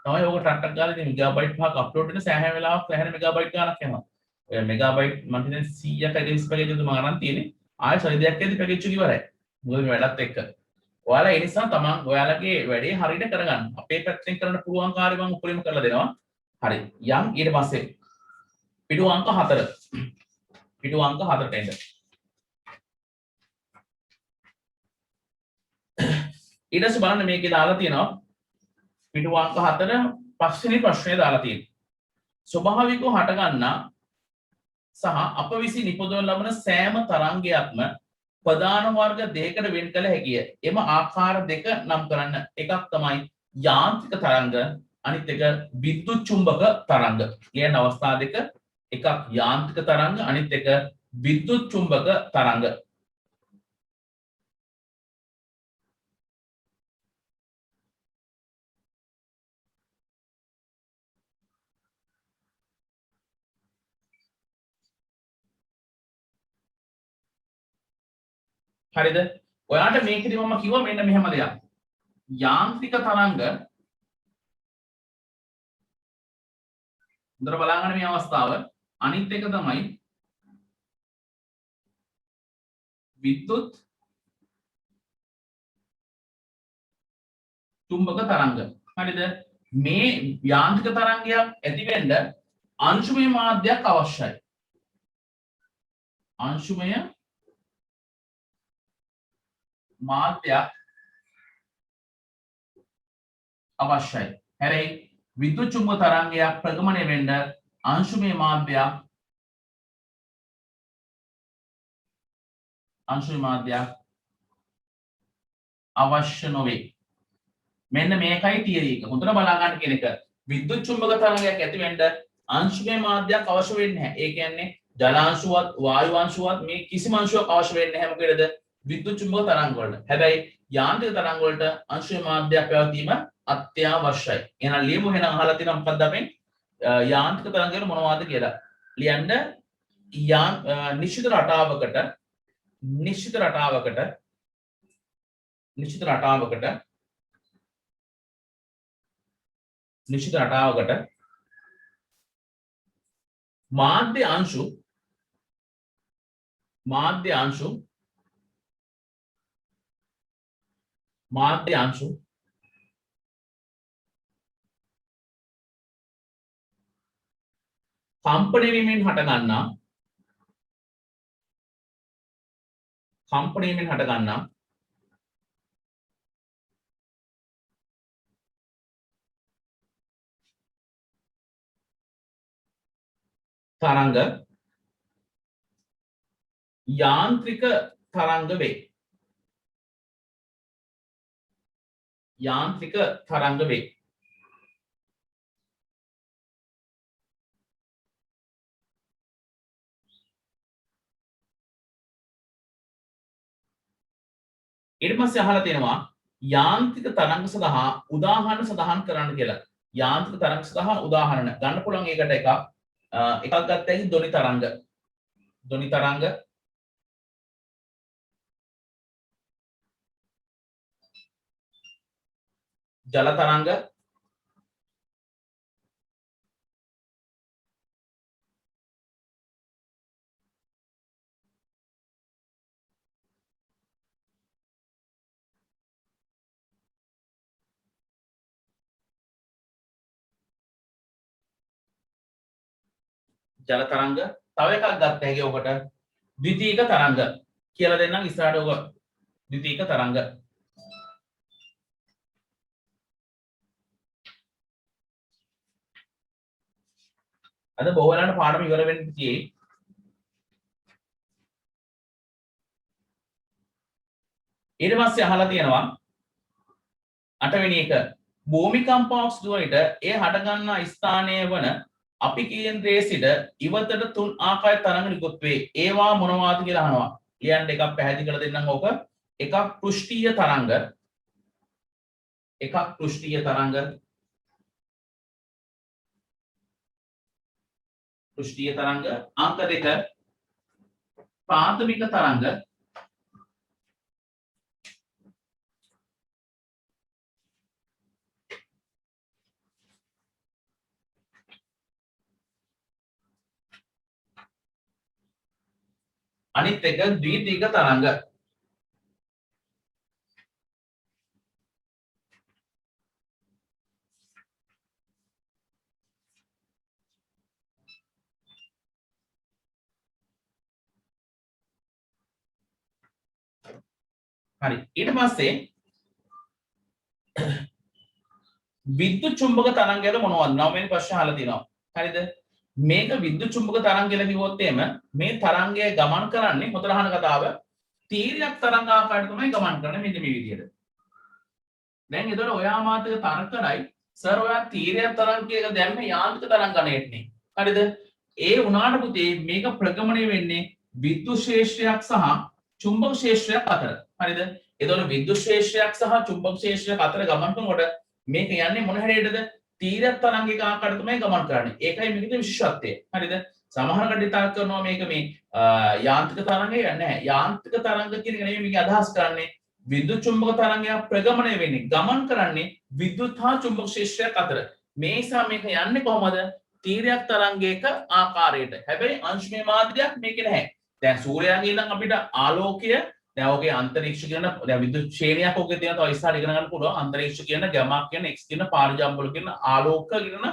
තමයි ඔක ටක් ගාලා ඉතින් මෙගාබයිට් 5ක් අප්ලෝඩ් වෙන සෑහෙන වෙලාවක් සෑහෙන මෙගාබයිට් ගානක් යනවා. ඔය මෙගාබයිට් මම හිතන්නේ 100ක් ඇදෙස් පැකේජ් එක මම අරන් තියෙන්නේ. ආයෙ සරිදයක් ඇදි පැකේජ් එක ඉවරයි. මොකද මේ වැඩත් එක්ක. ඔයාලා ඒ නිසා තමන් ඔයාලගේ වැඩේ හරියට කරගන්න. අපේ පැත්තෙන් කරන්න පුළුවන් කාර්ය මම උපරිම කරලා දෙනවා. හරි. යම් ඊට පස්සේ පිටු අංක 4. පිටු අංක 4ට එන්න. ඊට පස්සේ බලන්න මේකේ දාලා තියෙනවා පිටු අංක 4 පස්වෙනි ප්‍රශ්නේ දාලා තියෙනවා. ස්වභාවිකව හටගන්නා සහ අප විසින් නිපදවන ලබන සෑම තරංගයක්ම ප්‍රධාන වර්ග දෙකකට වෙන් කළ හැකිය. එම ආකාර දෙක නම් කරන්න. එකක් තමයි යාන්ත්‍රික තරංග, අනිත් එක විද්‍යුත් චුම්බක තරංග. කියන අවස්ථා දෙක. එකක් යාන්ත්‍රික තරංග, අනිත් එක විද්‍යුත් චුම්බක තරංග. හරිද? ඔයාට මේකෙදි මම කිව්වා මෙන්න මෙහෙම දෙයක්. යාන්ත්‍රික තරංග හොඳට බලන්න මේ අවස්ථාව. අනිත් එක තමයි විද්‍යුත් චුම්බක තරංග. හරිද? මේ යාන්ත්‍රික තරංගයක් ඇති වෙන්න අංශුමය මාධ්‍යයක් අවශ්‍යයි. අංශුමය මාධ්‍යයක් අවශ්‍යයි. හැබැයි විද්‍යුත් චුම්බක තරංගයක් ප්‍රගමණය වෙන්න අංශුමය මාධ්‍යයක් අවශ්‍ය නොවේ. මෙන්න මේකයි තියරි එක. හොඳට බලා ගන්න කියන එක. විද්‍යුත් චුම්බක තරංගයක් ඇති වෙන්න අංශුමය මාධ්‍යයක් අවශ්‍ය වෙන්නේ නැහැ. ඒ කියන්නේ ජල අංශුවත් වායු අංශුවත් මේ කිසිම අංශුවක් අවශ්‍ය වෙන්නේ නැහැ. මොකේද? විද්‍යුත් චුම්බක තරංග වලට. හැබැයි යාන්ත්‍රික තරංග වලට අංශුමය මාධ්‍යයක් පැවතීම අත්‍යවශ්‍යයි. එහෙනම් ලියමු. එහෙනම් අහලා තියෙනවා මොකක්ද අපි යාන්ත්‍රික තරංග වල මොනවද කියලා. ලියන්න නිශ්චිත රටාවකට මාධ්‍ය අංශු කම්පණය වීමෙන් හටගන්නා තරංග යාන්ත්‍රික තරංග වේ. ඊට පස්සේ අහලා තියෙනවා යාන්ත්‍රික තරංග සඳහා උදාහරණ සඳහන් කරන්න කියලා. යාන්ත්‍රික තරංග සඳහා උදාහරණ ගන්න පුළුවන්. ඒකට එකක් ගත්තා ධ්වනි තරංග. ජල තරංග, ජල තරංග. තව එකක් ගත්ත හැකි ඔකට ද්විතීයික තරංග කියලා දෙන්නම් ඉස්සරහට ඔක ද්විතීයික තරංග. අද බොහෝ වෙලාවට පාඩම ඉවර වෙන්න තියෙයි. ඊට පස්සේ අහලා තියෙනවා 8 වෙනි එක භූමිකම්පාවක් සිදු වන විට ඒ හට ගන්නා ස්ථානය වන අපි කේන්ද්‍රයේ සිට ඉවතට තුන් ආකාර තරංග නිකුත් වේ. ඒවා මොනවාද කියලා අහනවා. ලියන්න එකක් පැහැදිලි කරලා දෙන්නම් ඕක. එකක් පෘෂ්ඨීය තරංග. එකක් පෘෂ්ඨීය තරංග. පෘෂ්ඨීය තරංග. අංක 2 ප්‍රාථමික තරංග. අනිත් එක ද්විතීයික තරංග. හරි. ඊට පස්සේ විද්‍යුත් චුම්බක තරංගයද මොනවද? 9 වෙනි ප්‍රශ්නේ අහලා තිනවා. හරිද? මේක විද්‍යුත් චුම්බක තරංග කියලා කිව්වොත් එහෙම මේ තරංගය ගමන් කරන්නේ හොතර අහන කතාව තීරයක් තරංග ආකාරයට තමයි ගමන් කරන්නේ මෙන්න මේ විදිහට. දැන් ඒතකොට ඔයා මාතක තර්ක කරයි සර් ඔයා තීරයක් තරංග කියලා දැම්මේ යාන්ත්‍රික තරංග ගණයටනේ. හරිද? ඒ උනාට පුතේ මේක ප්‍රගමණය වෙන්නේ විද්‍යුත් ශේෂ්ත්‍රයක් සහ චුම්බක ශේෂ්ත්‍රයක් අතර. හරිද? ඒතකොට විද්‍යුත් ශේෂ්ත්‍රයක් සහ චුම්බක ශේෂ්ත්‍රයක් අතර ගමන් කරනකොට මේක යන්නේ මොන හැඩයටද? තීරයක් තරංගික ආකාරයට තමයි ගමන් කරන්නේ. ඒකයි මේකේ විශේෂත්වය. හරිද? සමහර කඩේ තර්ක කරනවා මේක මේ යාන්ත්‍රික තරංගය නැහැ. යාන්ත්‍රික තරංග කියන එක නෙමෙයි මේක අදහස් කරන්නේ. විද්‍යුත් චුම්බක තරංගයක් ප්‍රගමණය වෙන්නේ ගමන් කරන්නේ විද්‍යුත් හා චුම්බක ශේෂ්ත්‍රයක් අතර. මේ නිසා මේක යන්නේ කොහොමද? තීරයක් තරංගයක ආකාරයට. හැබැයි අංශමය මාධ්‍යයක් මේකේ නැහැ. දැන් සූර්යාගේ ඉඳන් අපිට ආලෝකය දැන් ඔගේ අන්තරීක්ෂ කියන දැන් විද්‍යුත් ශ්‍රේණියක් ඔගේ තියෙනවා තව ඉස්සරහට ඉගෙන ගන්න පුළුවන්. අන්තරීක්ෂ කියන ගැමා කියන එක්ස් කියන පාරජම්බුල කියන ආලෝක කියන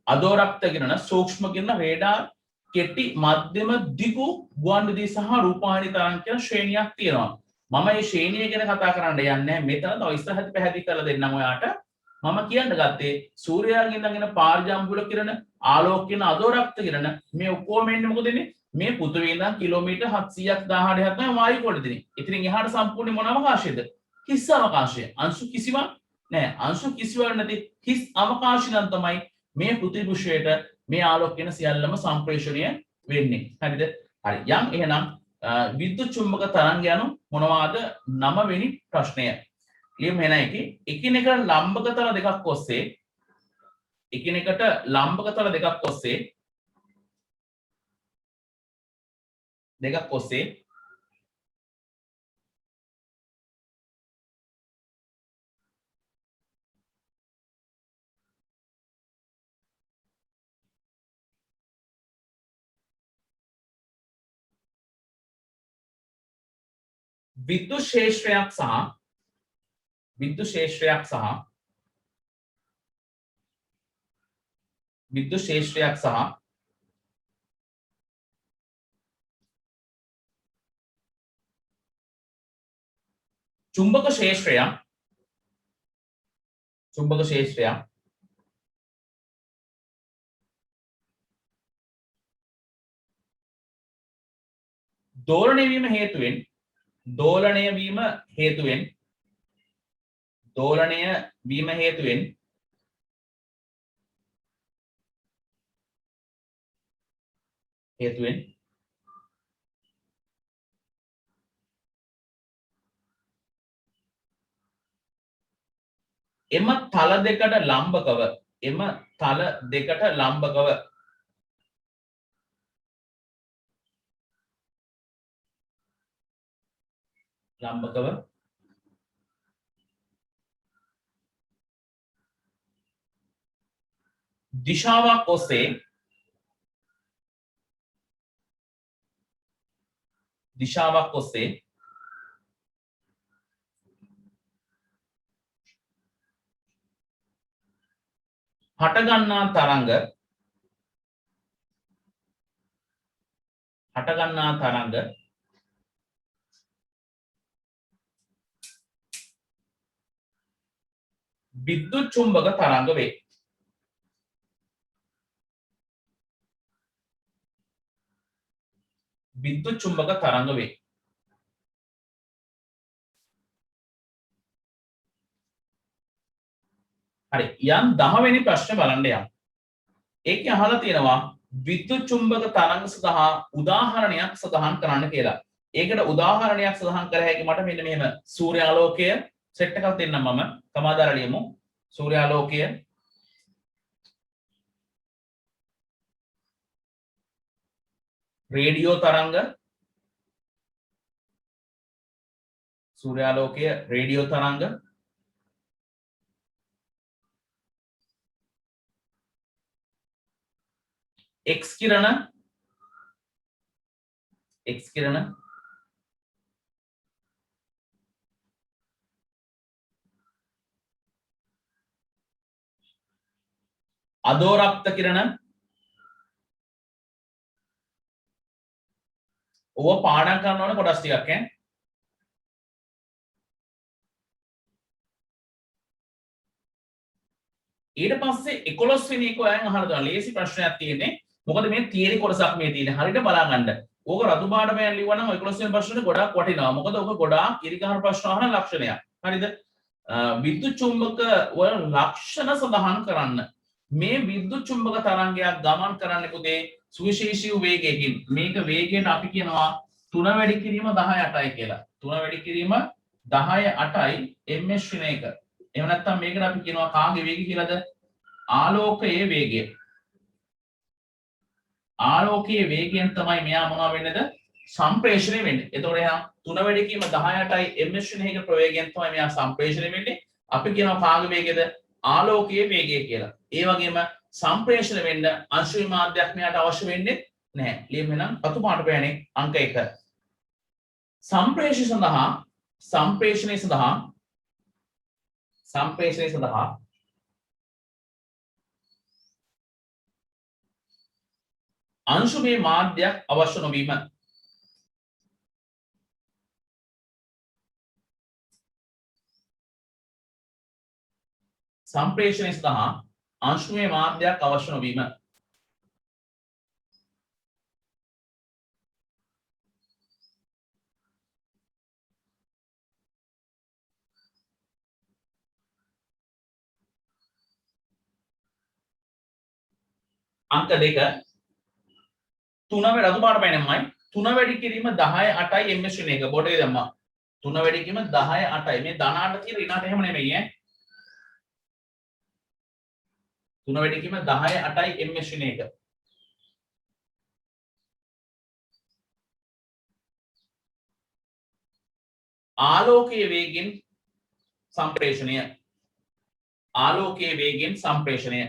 අදෝරක්ත කියන සූක්ෂම කියන රේඩාර් කෙටි මධ්‍යම දිගු ගුවන්විදුලි සහ රූපවාහිනී තරංග කියන ශ්‍රේණියක් තියෙනවා. මම මේ ශ්‍රේණිය ගැන කතා කරන්න යන්නේ නැහැ. මෙතන තව ඉස්සරහට පැහැදිලි කරලා දෙන්නම් ඔයාට. මම කියන්න ගත්තේ සූර්යාගෙන් ඉඳගෙන පාරජම්බුල කිරණ ආලෝක කියන අදෝරක්ත කිරණ මේ ඔක්කොම එන්නේ මොකද වෙන්නේ? මේ පෘථිවිය ඉඳන් කිලෝමීටර් 700ක් 1000ක් තමයි වායු කොටද තියෙන්නේ. ඉතින් එහාට සම්පූර්ණ මොන අවකාශයද? හිස් අවකාශය. අංශු කිසිවක් නැහැ. අංශු කිසිවක් නැති හිස් අවකාශය නම් තමයි මේ පෘථිවි පෘෂ්ඨයට මේ ආලෝක කියන සියල්ලම සංප්‍රේෂණය වෙන්නේ. හරිද? හරි. යම් එහෙනම් විද්‍යුත් චුම්බක තරංග යනු මොනවාද? 9 වෙනි ප්‍රශ්නය. ලියමු එහෙනම් එකිනෙකට ලම්බක තල දෙකක් ඔස්සේ එකිනෙකට ලම්බක තල දෙකක් ඔස්සේ විද්‍යුත් ශේෂ්ත්‍රයක් සහ විද්‍යුත් ශේෂ්ත්‍රයක් සහ චුම්බක ශේෂ්ත්‍රයක් දෝලණය වීම හේතුවෙන් එම තල දෙකට ලම්බකව දිශාවක් ඔස්සේ හටගන්නා තරංග හටගන්නා තරංග විද්‍යුත් චුම්බක තරංග වේ. විද්‍යුත් චුම්බක තරංග වේ. හරි යම් 10 වෙනි ප්‍රශ්නේ බලන්න යමු. ඒකේ අහලා තියෙනවා විද්‍යුත් චුම්බක තරංග සඳහා උදාහරණයක් සඳහන් කරන්න කියලා. ඒකට උදාහරණයක් සඳහන් කර හැකි මට මෙන්න මෙහෙම සූර්යාලෝකය සෙට් එකක් දෙන්නම් මම තමාදාර ලියමු. සූර්යාලෝකය රේඩියෝ තරංග සූර්යාලෝකය රේඩියෝ තරංග X කිරණ අදෝරක්ත කිරණ ඕව පාඩම් කරන්න ඕන කොටස් ටිකක් ඈ ඊට පස්සේ 11 වෙනි එක ඔයන් අහලා දාන්න ලේසි ප්‍රශ්නයක් තියෙන්නේ මොකද මේ තියරි කොටසක් මේ තියෙන්නේ හරියට බලන්න ඕක රතු පාට පෑන් ලිව්වනම් 11 වෙනි ප්‍රශ්නේ ගොඩාක් වටිනවා මොකද ඕක ගොඩාක් ඉරිගහන ප්‍රශ්න අහන ලක්ෂණයක් හරිද විද්‍යුත් චුම්බක වල ලක්ෂණ සඳහන් කරන්න මේ විද්‍යුත් චුම්බක තරංගයක් ගමන් කරන්නේ පුතේ සුවිශේෂී වේගයකින් මේක වේගයෙන් අපි කියනවා 3 වැඩි කිරීම 10/8යි කියලා 3 වැඩි කිරීම 10/8යි ms වෙන එක එහෙම නැත්නම් මේකට අපි කියනවා කාගේ වේගය කියලාද ආලෝකයේ වේගය ආලෝකයේ වේගයෙන් තමයි මෙයා මොනවා වෙන්නේද සම්ප්‍රේෂණය වෙන්නේ එතකොට එහෙනම් 3 වැඩි කිරීම 10/8යි ms වෙන එක ප්‍රවේගයෙන් තමයි මෙයා සම්ප්‍රේෂණය වෙන්නේ අපි කියනවා කාගේ වේගයද ආලෝකයේ වේගය කියලා ඒ වගේම සම්ප්‍රේෂණය වෙන්න අංශු මාධ්‍යයක් මෙයාට අවශ්‍ය වෙන්නේ නැහැ. ලියමු නම් රතු පාට පෑනේ අංක 1. සම්ප්‍රේෂණය සඳහා අංශුමය මාධ්‍යයක් අවශ්‍ය නොවීම. සම්ප්‍රේෂණය සඳහා අංශුමය මාධ්‍යයක් අවශ්‍ය නොවීම. අංක 2 3 වැඩි පාට පෑනෙමයි 3 වැඩි කිරීම 10/8යි ms වෙන එක බොඩේ දැම්මා 3 වැඩි කිරීම 10/8යි මේ ධන 8 තියෙන ඍණ 8 එහෙම නෙමෙයි ඈ 3 වැඩි කිරීම 10/8යි ms වෙන එක ආලෝකයේ වේගෙන් සම්ප්‍රේෂණය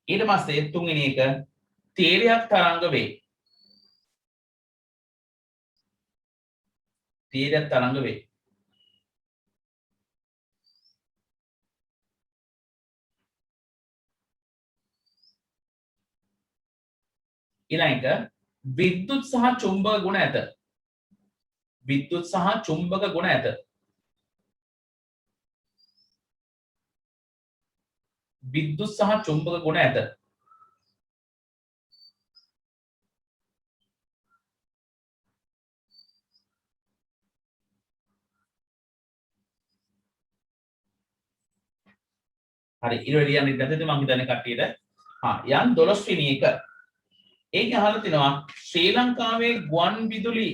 ඊට පස්සේ තුන්වෙනි එක තීරයක් තරංග වේ. ඊළඟ එක විද්‍යුත් සහ චුම්බක ගුණ ඇත. විද්‍යුත් සහ චුම්බක ගුණ ඇත. විද්‍යුත් සහ චුම්බක ගුණ ඇත. හරි ඊළඟ ලියන්න ඉඳන්ද මම හිතන්නේ කට්ටියට යන් 12 වෙනි එක ඒක අහලා තිනවා ශ්‍රී ලංකාවේ ගුවන් විදුලි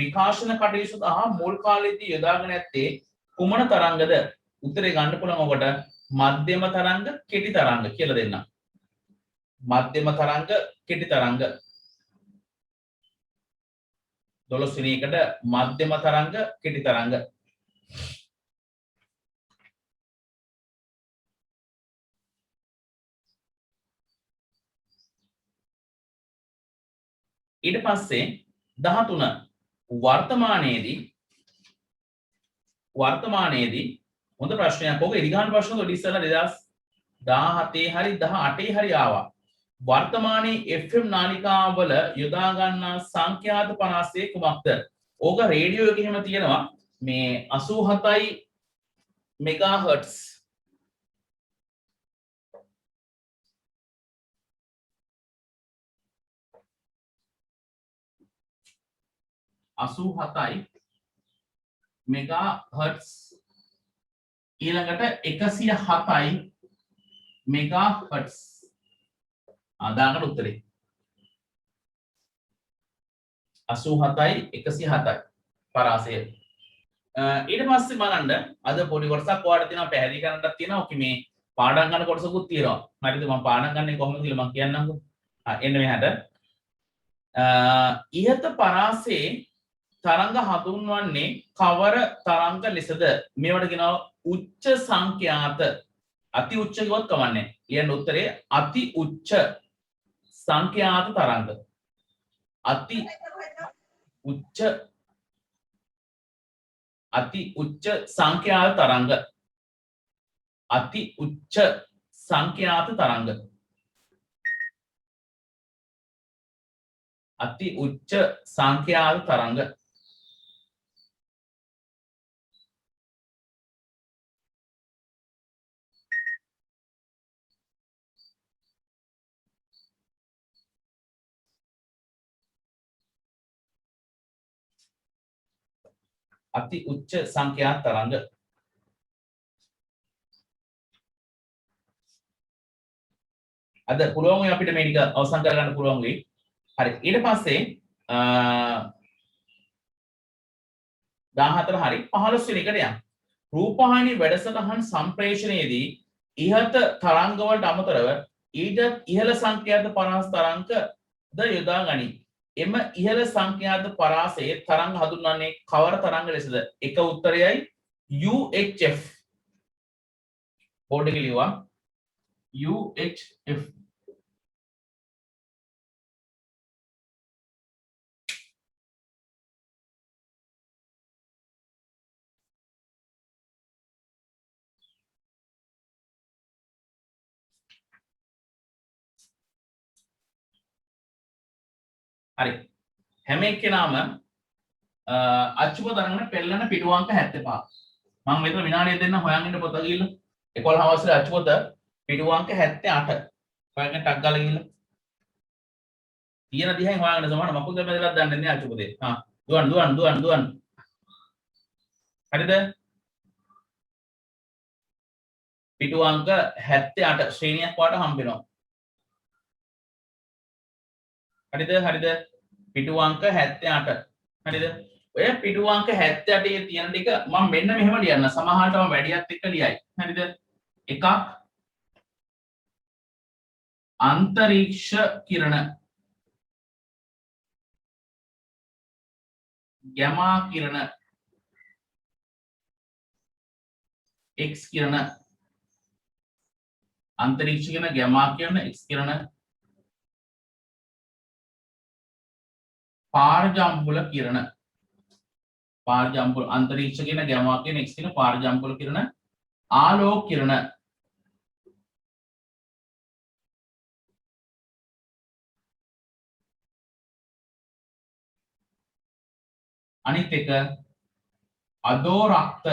විකාශන කටයුතු සඳහා මුල් කාලයේදී යොදාගෙන ඇත්තේ කුමන තරංගද උත්තරේ ගන්න පුළුවන් ඔබට මධ්‍යම තරංග කෙටි තරංග කියලා දෙන්නම් මධ්‍යම තරංග කෙටි තරංග 12 වෙනි එකට මධ්‍යම තරංග කෙටි තරංග ඊට පස්සේ 13 වර්තමානයේදී හොඳ ප්‍රශ්නයක්. ඔක ඉදිගාන ප්‍රශ්න වල ඉස්සෙල්ලා 2017 හරි 18 හරි ආවා. වර්තමානයේ FM නාලිකාවල යොදා ගන්නා සංඛ්‍යාත පරාසය කුමක්ද? ඕක රේඩියෝ එකේ එහෙම තියෙනවා මේ 87යි මෙගාහර්ට්ස් 87යි මෙගාහර්ට්ස් ඊළඟට 107යි මෙගාහර්ට්ස් දාන්න උත්තරේ 87යි 107යි පරාසය. ඊට පස්සේ බලන්න අද පොඩි කොටසක් ඔයාලට තියෙනවා පැහැදිලි කරන්නත් තියෙනවා. ඔකි මේ පාඩම් ගන්න කොටසකුත් තියෙනවා. හරිද? මම පාඩම් ගන්නේ කොහොමද කියලා මම කියන්නම්කෝ. එන්න මෙහාට. ඉහත පරාසයේ තරංග හඳුන්වන්නේ කවර තරංග ලෙසද? මේවට කියනවා උච්ච සංඛ්‍යාත. අති උච්ච කිව්වත් කමන්නේ. ලියන්න උත්තරේ අති උච්ච සංඛ්‍යාත තරංග. අති උච්ච සංඛ්‍යාත තරංග. අති උච්ච සංඛ්‍යාත තරංග. අති උච්ච සංඛ්‍යාත තරංග. අති උච්ච සංඛ්‍යාත තරංග. අද පුළුවන් අපිට මේ ටික අවසන් කරගන්න පුළුවන් වෙයි. හරි. ඊට පස්සේ 14 හරි 15 වෙනි එකට යන්න. රූපවාහිනී වැඩසටහන් සම්ප්‍රේෂණයේදී ඉහත තරංග වලට අමතරව ඊට ඉහළ සංඛ්‍යාත පරාස තරංග ද යොදා ගනී. එම ඉහළ සංඛ්‍යාත පරාසයේ තරංග හඳුන්වන්නේ කවර තරංග ලෙසද? එක උත්තරයයි UHF. බෝඩ් එකේ ලියුවා UHF. හරි. හැම එක්කෙනාම අච්චුක තරංගන පෙළන පිටුවංක 75. මම මෙතන විනාඩියක් දෙන්න හොයන් ඉන්න පොත ගිහිල්ලා 11 හවසේ අච්චුක පිටුවංක 78. හොයන්න ටක් ගාලා ගිහිල්ලා. තියෙන දිහෙන් හොයාගෙන සමහර මකුද බෙදලා දන්නේ නැහැ අච්චුක දෙය. දුවන්. හරිද? පිටුවංක 78 ශ්‍රේණියක් වාට හම්බ වෙනවා. හරිද? පිටුවංක 78. හරිද? ඔය පිටුවංක 78 තියෙන ටික මම මෙන්න මෙහෙම ලියන්න. සමහරටම වැඩියත් එක්ක ලියයි. හරිද? එකක් අන්තරීක්ෂ කිරණ, ගැමා කිරණ, X කිරණ, අන්තරීක්ෂ කිරණ, ගැමා කිරණ, X කිරණ, පාරජම්බුල කිරණ, පාරජම්බුල අන්තරීක්ෂ කිරණ, ගැමා කිරණ, X කිරණ, පාරජම්බුල කිරණ, ආලෝක කිරණ, අනිත් එක අදෝරක්ත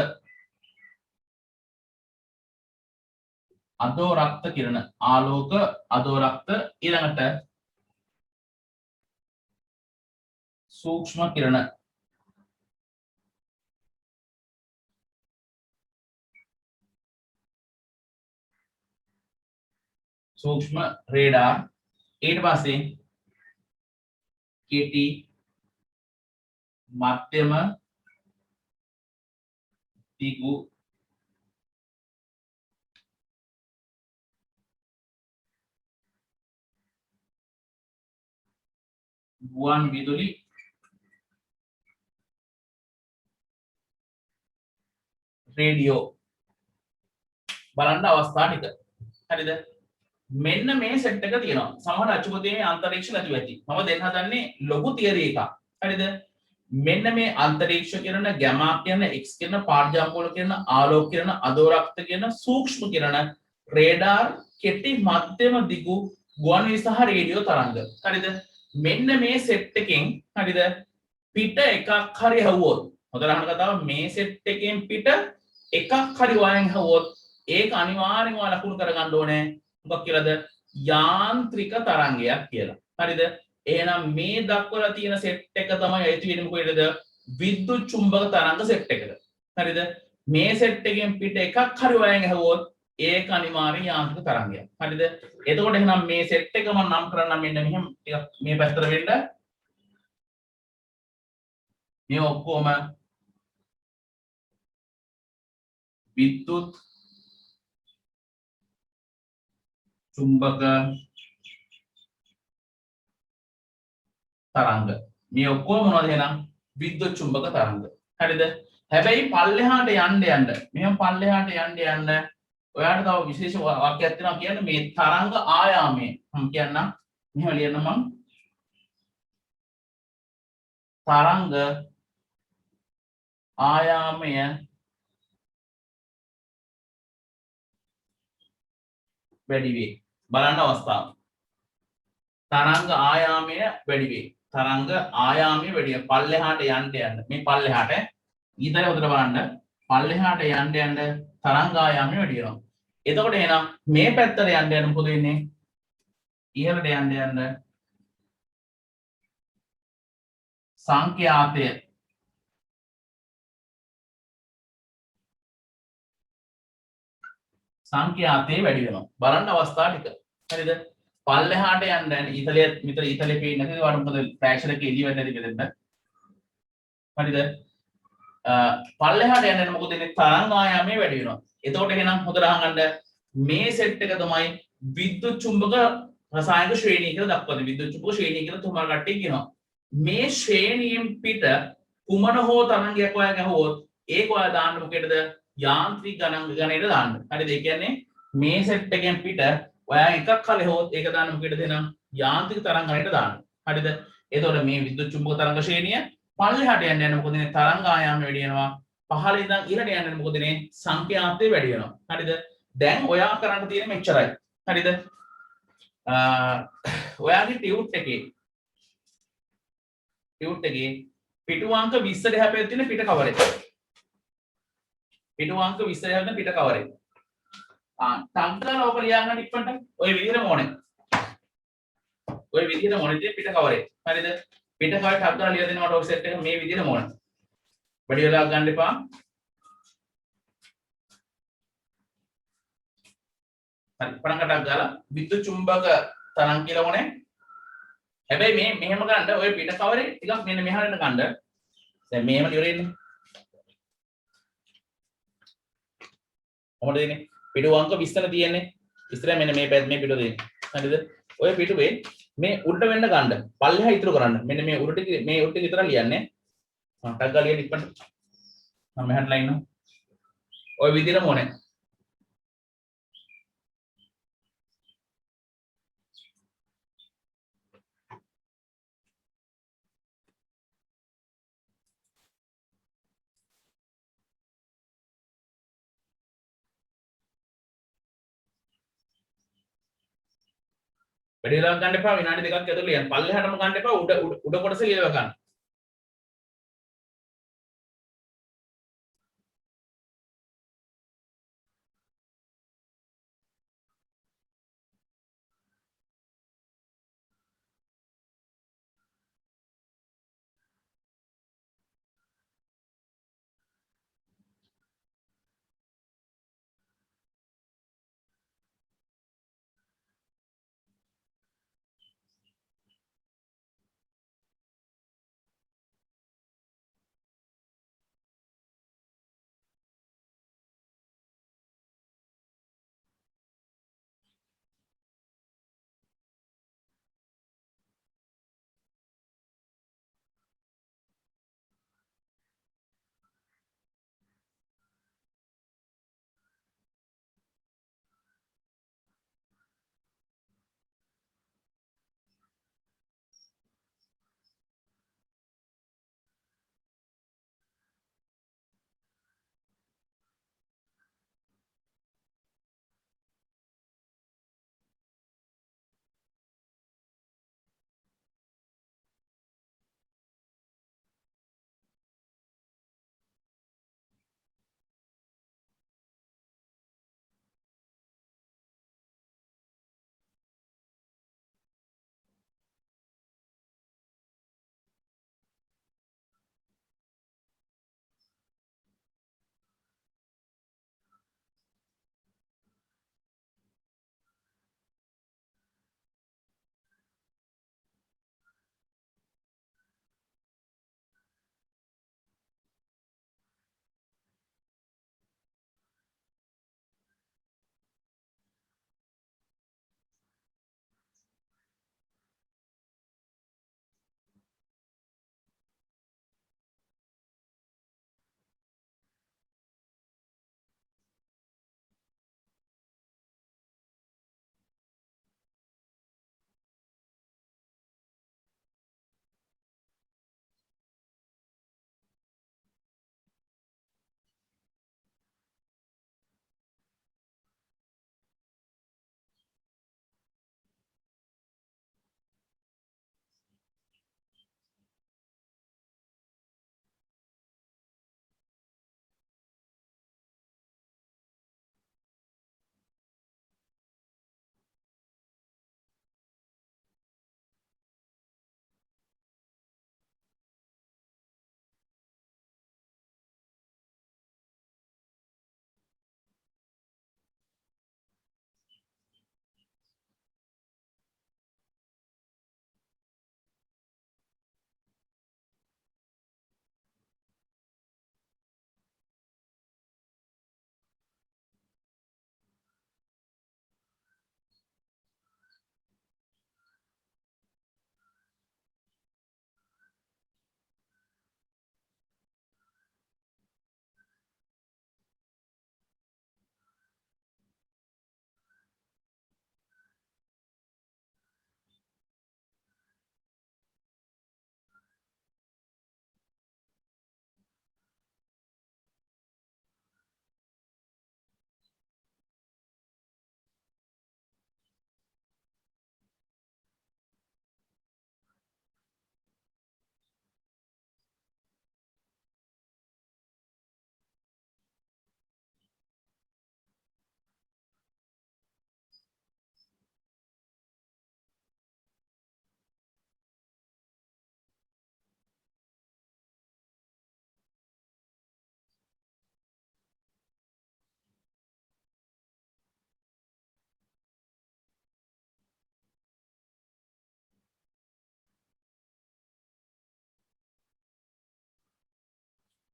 කිරණ, ආලෝක අදෝරක්ත, ඊළඟට සූක්ෂම කිරණ, සූක්ෂම රේඩාර්, ඊට පස්සේ කෙටි, මධ්‍යම, දිගු, ගුවන් විදුලි රේඩියෝ බලන්න අවස්ථා ටික. හරිද? මෙන්න මේ සෙට් එක තියෙනවා. සමහර අචුපතියේ අන්තරීක්ෂ නැතුව ඇති. මම දෙන්න හදන්නේ ලොකු තියරි එකක්. හරිද? මෙන්න මේ අන්තරීක්ෂ කිරණ, ගැමා කිරණ, එක්ස් කිරණ, පාර්ජාම්පෝල කිරණ, ආලෝක කිරණ, අදෝරක්ත කිරණ, සූක්ෂම කිරණ, රේඩාර්, කෙටි මධ්‍යම දිගු ගුවන් විදුලි සහ රේඩියෝ තරංග. හරිද? මෙන්න මේ සෙට් එකෙන් හරිද පිට එකක් හරි හැවුවොත් හොඳට අහන්න කතාව මේ සෙට් එකෙන් පිට එකක් හරි වයන් හැවුවොත් ඒක අනිවාර්යෙන්ම ලකුණු කරගන්න ඕනේ මොකක් කියලාද යාන්ත්‍රික තරංගයක් කියලා. හරිද? එහෙනම් මේ දක්වලා තියෙන සෙට් එක තමයි අයිති වෙන්නේ මොකේද? විද්‍යුත් චුම්බක තරංග සෙට් එකකට. හරිද? මේ සෙට් එකෙන් පිට එකක් හරි වයන් හැවුවොත් ඒක අනිවාර්ය යාන්ත්‍රික තරංගයක්. හරිද? එතකොට එහෙනම් මේ සෙට් එක මම නම් කරන්නම් මෙන්න මෙහෙම ටිකක් මේ පැත්තට වෙන්න. මේ ඔක්කොම විද්‍යුත් චුම්බක තරංග. මේ ඔක්කොම මොනවද එහෙනම්? විද්‍යුත් චුම්බක තරංග. හරිද? හැබැයි පල්ලෙහාට යන්න මෙහෙම පල්ලෙහාට යන්න ඔයාලට තව විශේෂ වාක්‍යයක් තියෙනවා කියන්නේ මේ තරංග ආයාමය. මම කියන්නම් මෙහෙම ලියන්න මම. තරංග ආයාමය වැඩි වේ. බලන්න අවස්ථාව. තරංග ආයාමය වැඩි වේ. තරංග ආයාමය වැඩි වේ. පල්ලෙහාට යන්න මේ පල්ලෙහාට ඊතර උදේට බලන්න පල්ලෙහාට යන්න තරංග ආයාමය වැඩි වෙනවා. එතකොට එහෙනම් මේ පැත්තට යන්න මොකද වෙන්නේ? ඉහළට යන්න සංඛ්‍යාතය වැඩි වෙනවා. බලන්න අවස්ථා ටික. හරිද? පල්ලෙහාට යන්න ඉතලිය මෙතන ඉතලිය පේන්නේ නැතිද? වාට මොකද ෆ්‍රැක්ෂන් එක එළිය වෙන්නේ නැති දෙන්න. හරිද? පල්ලෙහාට යන්න මොකද වෙන්නේ? තරංග ආයාමය වැඩි වෙනවා. එතකොට එහෙනම් හොඳට අහගන්න මේ සෙට් එක තමයි විද්‍යුත් චුම්බක රසායනික ශ්‍රේණිය කියලා දක්වන්නේ. විද්‍යුත් චුම්බක ශ්‍රේණිය කියලා තුමාල කට්ටිය කියනවා. මේ ශ්‍රේණියෙන් පිට කුමන හෝ තරංගයක් ඔයා ගැහුවොත් ඒක ඔයා දාන්න මොකේද? යාන්ත්‍රික ගණනයට දාන්න. හරිද? ඒ කියන්නේ මේ සෙට් එකෙන් පිට ඔයා එකක් හරි හොත් ඒක දාන්න මොකේද දෙනම්? යාන්ත්‍රික තරංගයකට දාන්න. හරිද? එතකොට මේ විද්‍යුත් චුම්බක තරංග ශ්‍රේණිය පල්ලෙහාට යන්න මොකද වෙන්නේ? තරංග ආයාම වැඩි වෙනවා. පහළ ඉඳන් ඉහළට යන්න මොකද වෙන්නේ? සංඛ්‍යාතය වැඩි වෙනවා. හරිද? දැන් ඔයා කරන්න තියෙන්නේ මෙච්චරයි. හරිද? ඔයාගේ ටියුට් එකේ පිටු අංක 20ට හැපෙන්න තියෙන පිට කවරේ. පිටු අංක 20ට හැපෙන පිට කවරේ. සංකල්ප ඔක ලියන්න ඉක්මනට ඔය විදිහට ඕනේ. ඔය විදිහට ඕනේ පිට කවරේ. හරිද? පිට කවරේ ටක් ගාලා ලියලා දෙනවට ඔය සෙට් එක මේ විදිහට ඕනේ. වැඩි වෙලා ගන්න එපා. හරි පණකටක් ගාලා විද්‍යුත් චුම්බක තරංග කියලා ඕනේ. හැබැයි මේ මෙහෙම ගන්න ඔය පිට කවරේ ටිකක් මෙන්න මෙහාට ගන්න. දැන් මෙහෙම ඉවරෙන්නේ. කොහොමද දෙන්නේ? පිටු අංක 20න තියෙන්නේ. ඉස්සර මෙන්න මේ පැත්ත මේ පිටු දෙන්නේ. හරිද? ඔය පිටුවේ මේ උඩට වෙන්න ගන්න. පල්ලෙහා ඉතුරු කරන්න. මෙන්න මේ උඩට විතර ලියන්නේ. ටක් ගාලා ලියන්න ඉක්මනට. මම මෙහාට ලයින් නෝ. ඔය විදිහටම ඕනේ. වැඩි වෙලා ගන්න එපා විනාඩි දෙකක් ඇතුළත ලියන්න. පල්ලෙහාටම ගන්න එපා උඩ කොටස ලියව ගන්න.